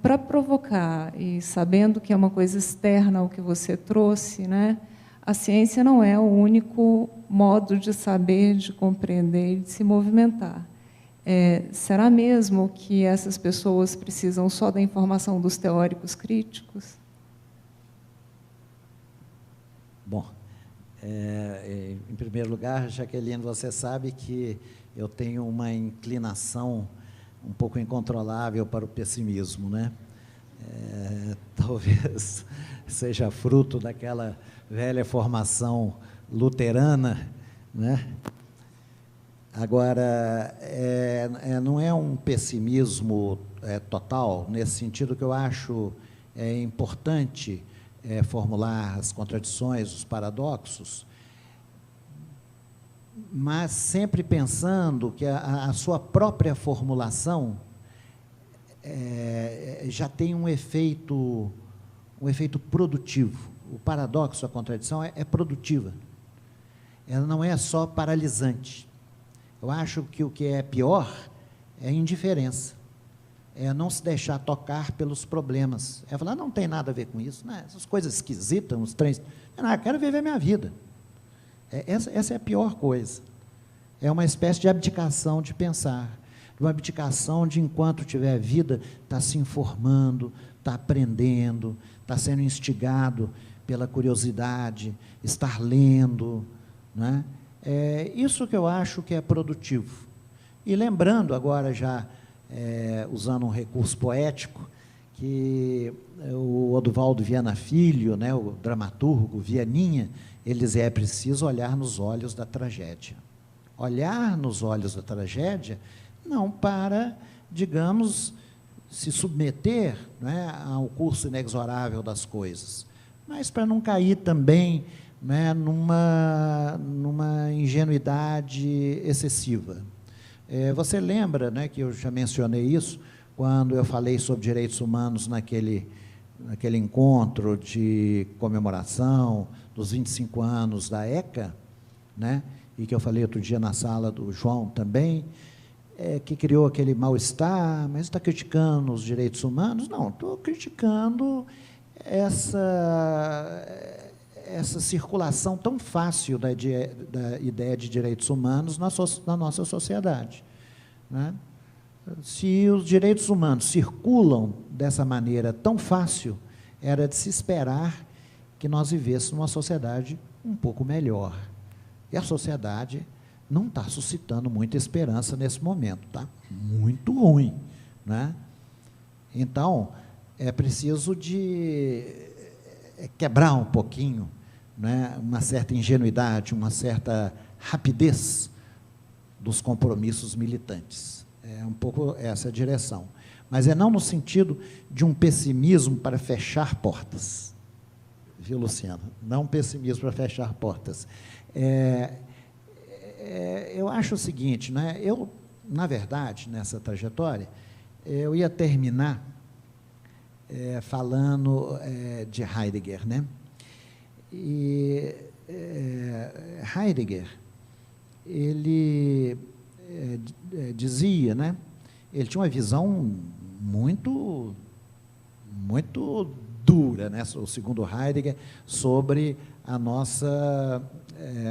Para provocar, e sabendo que é uma coisa externa ao que você trouxe, né, a ciência não é o único modo de saber, de compreender e de se movimentar. Será mesmo que essas pessoas precisam só da informação dos teóricos críticos? Bom, em primeiro lugar, Jaqueline, você sabe que eu tenho uma inclinação um pouco incontrolável para o pessimismo, né? Talvez seja fruto daquela velha formação luterana, né? Agora, não é um pessimismo total, nesse sentido que eu acho importante formular as contradições, os paradoxos, mas sempre pensando que a sua própria formulação já tem um efeito produtivo. O paradoxo, a contradição é produtiva. Ela não é só paralisante. Eu acho que o que é pior é a indiferença. É não se deixar tocar pelos problemas. É falar, não tem nada a ver com isso, né? Essas coisas esquisitas, uns trens. Eu quero viver minha vida. Essa é a pior coisa. É uma espécie de abdicação de pensar. Uma abdicação de, enquanto tiver vida, estar se informando, estar aprendendo, estar sendo instigado pela curiosidade, estar lendo, né? Isso que eu acho que é produtivo. E lembrando agora já, usando um recurso poético, que o Oduvaldo Viana Filho, né, o dramaturgo Vianinha, ele diz, é preciso olhar nos olhos da tragédia. Olhar nos olhos da tragédia, não para, digamos, se submeter, né, ao curso inexorável das coisas, mas para não cair também, né, numa ingenuidade excessiva. Você lembra, né, que eu já mencionei isso, quando eu falei sobre direitos humanos naquele encontro de comemoração dos 25 anos da ECA, né, e que eu falei outro dia na sala do João também, que criou aquele mal-estar, mas está criticando os direitos humanos? Não, estou criticando essa circulação tão fácil da ideia de direitos humanos na nossa sociedade, né? Se os direitos humanos circulam dessa maneira tão fácil, era de se esperar que nós vivêssemos numa sociedade um pouco melhor. E a sociedade não está suscitando muita esperança nesse momento, está muito ruim, né? Então, é preciso de quebrar um pouquinho, né, uma certa ingenuidade, uma certa rapidez dos compromissos militantes. É um pouco essa a direção. Mas não no sentido de um pessimismo para fechar portas. Viu, Luciano? Não um pessimismo para fechar portas. Eu acho o seguinte, né, eu, na verdade, nessa trajetória, eu ia terminar falando de Heidegger, né? E Heidegger, ele dizia, né? Ele tinha uma visão muito dura, né? O segundo Heidegger, sobre a nossa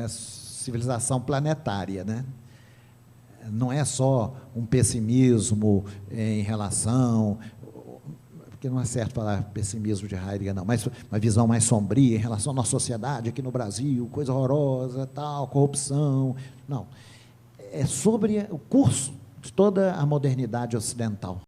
civilização planetária, né? Não é só um pessimismo em relação, porque não é certo falar pessimismo de Heidegger, não, mas uma visão mais sombria em relação à nossa sociedade aqui no Brasil, coisa horrorosa, tal, corrupção. Não. É sobre o curso de toda a modernidade ocidental.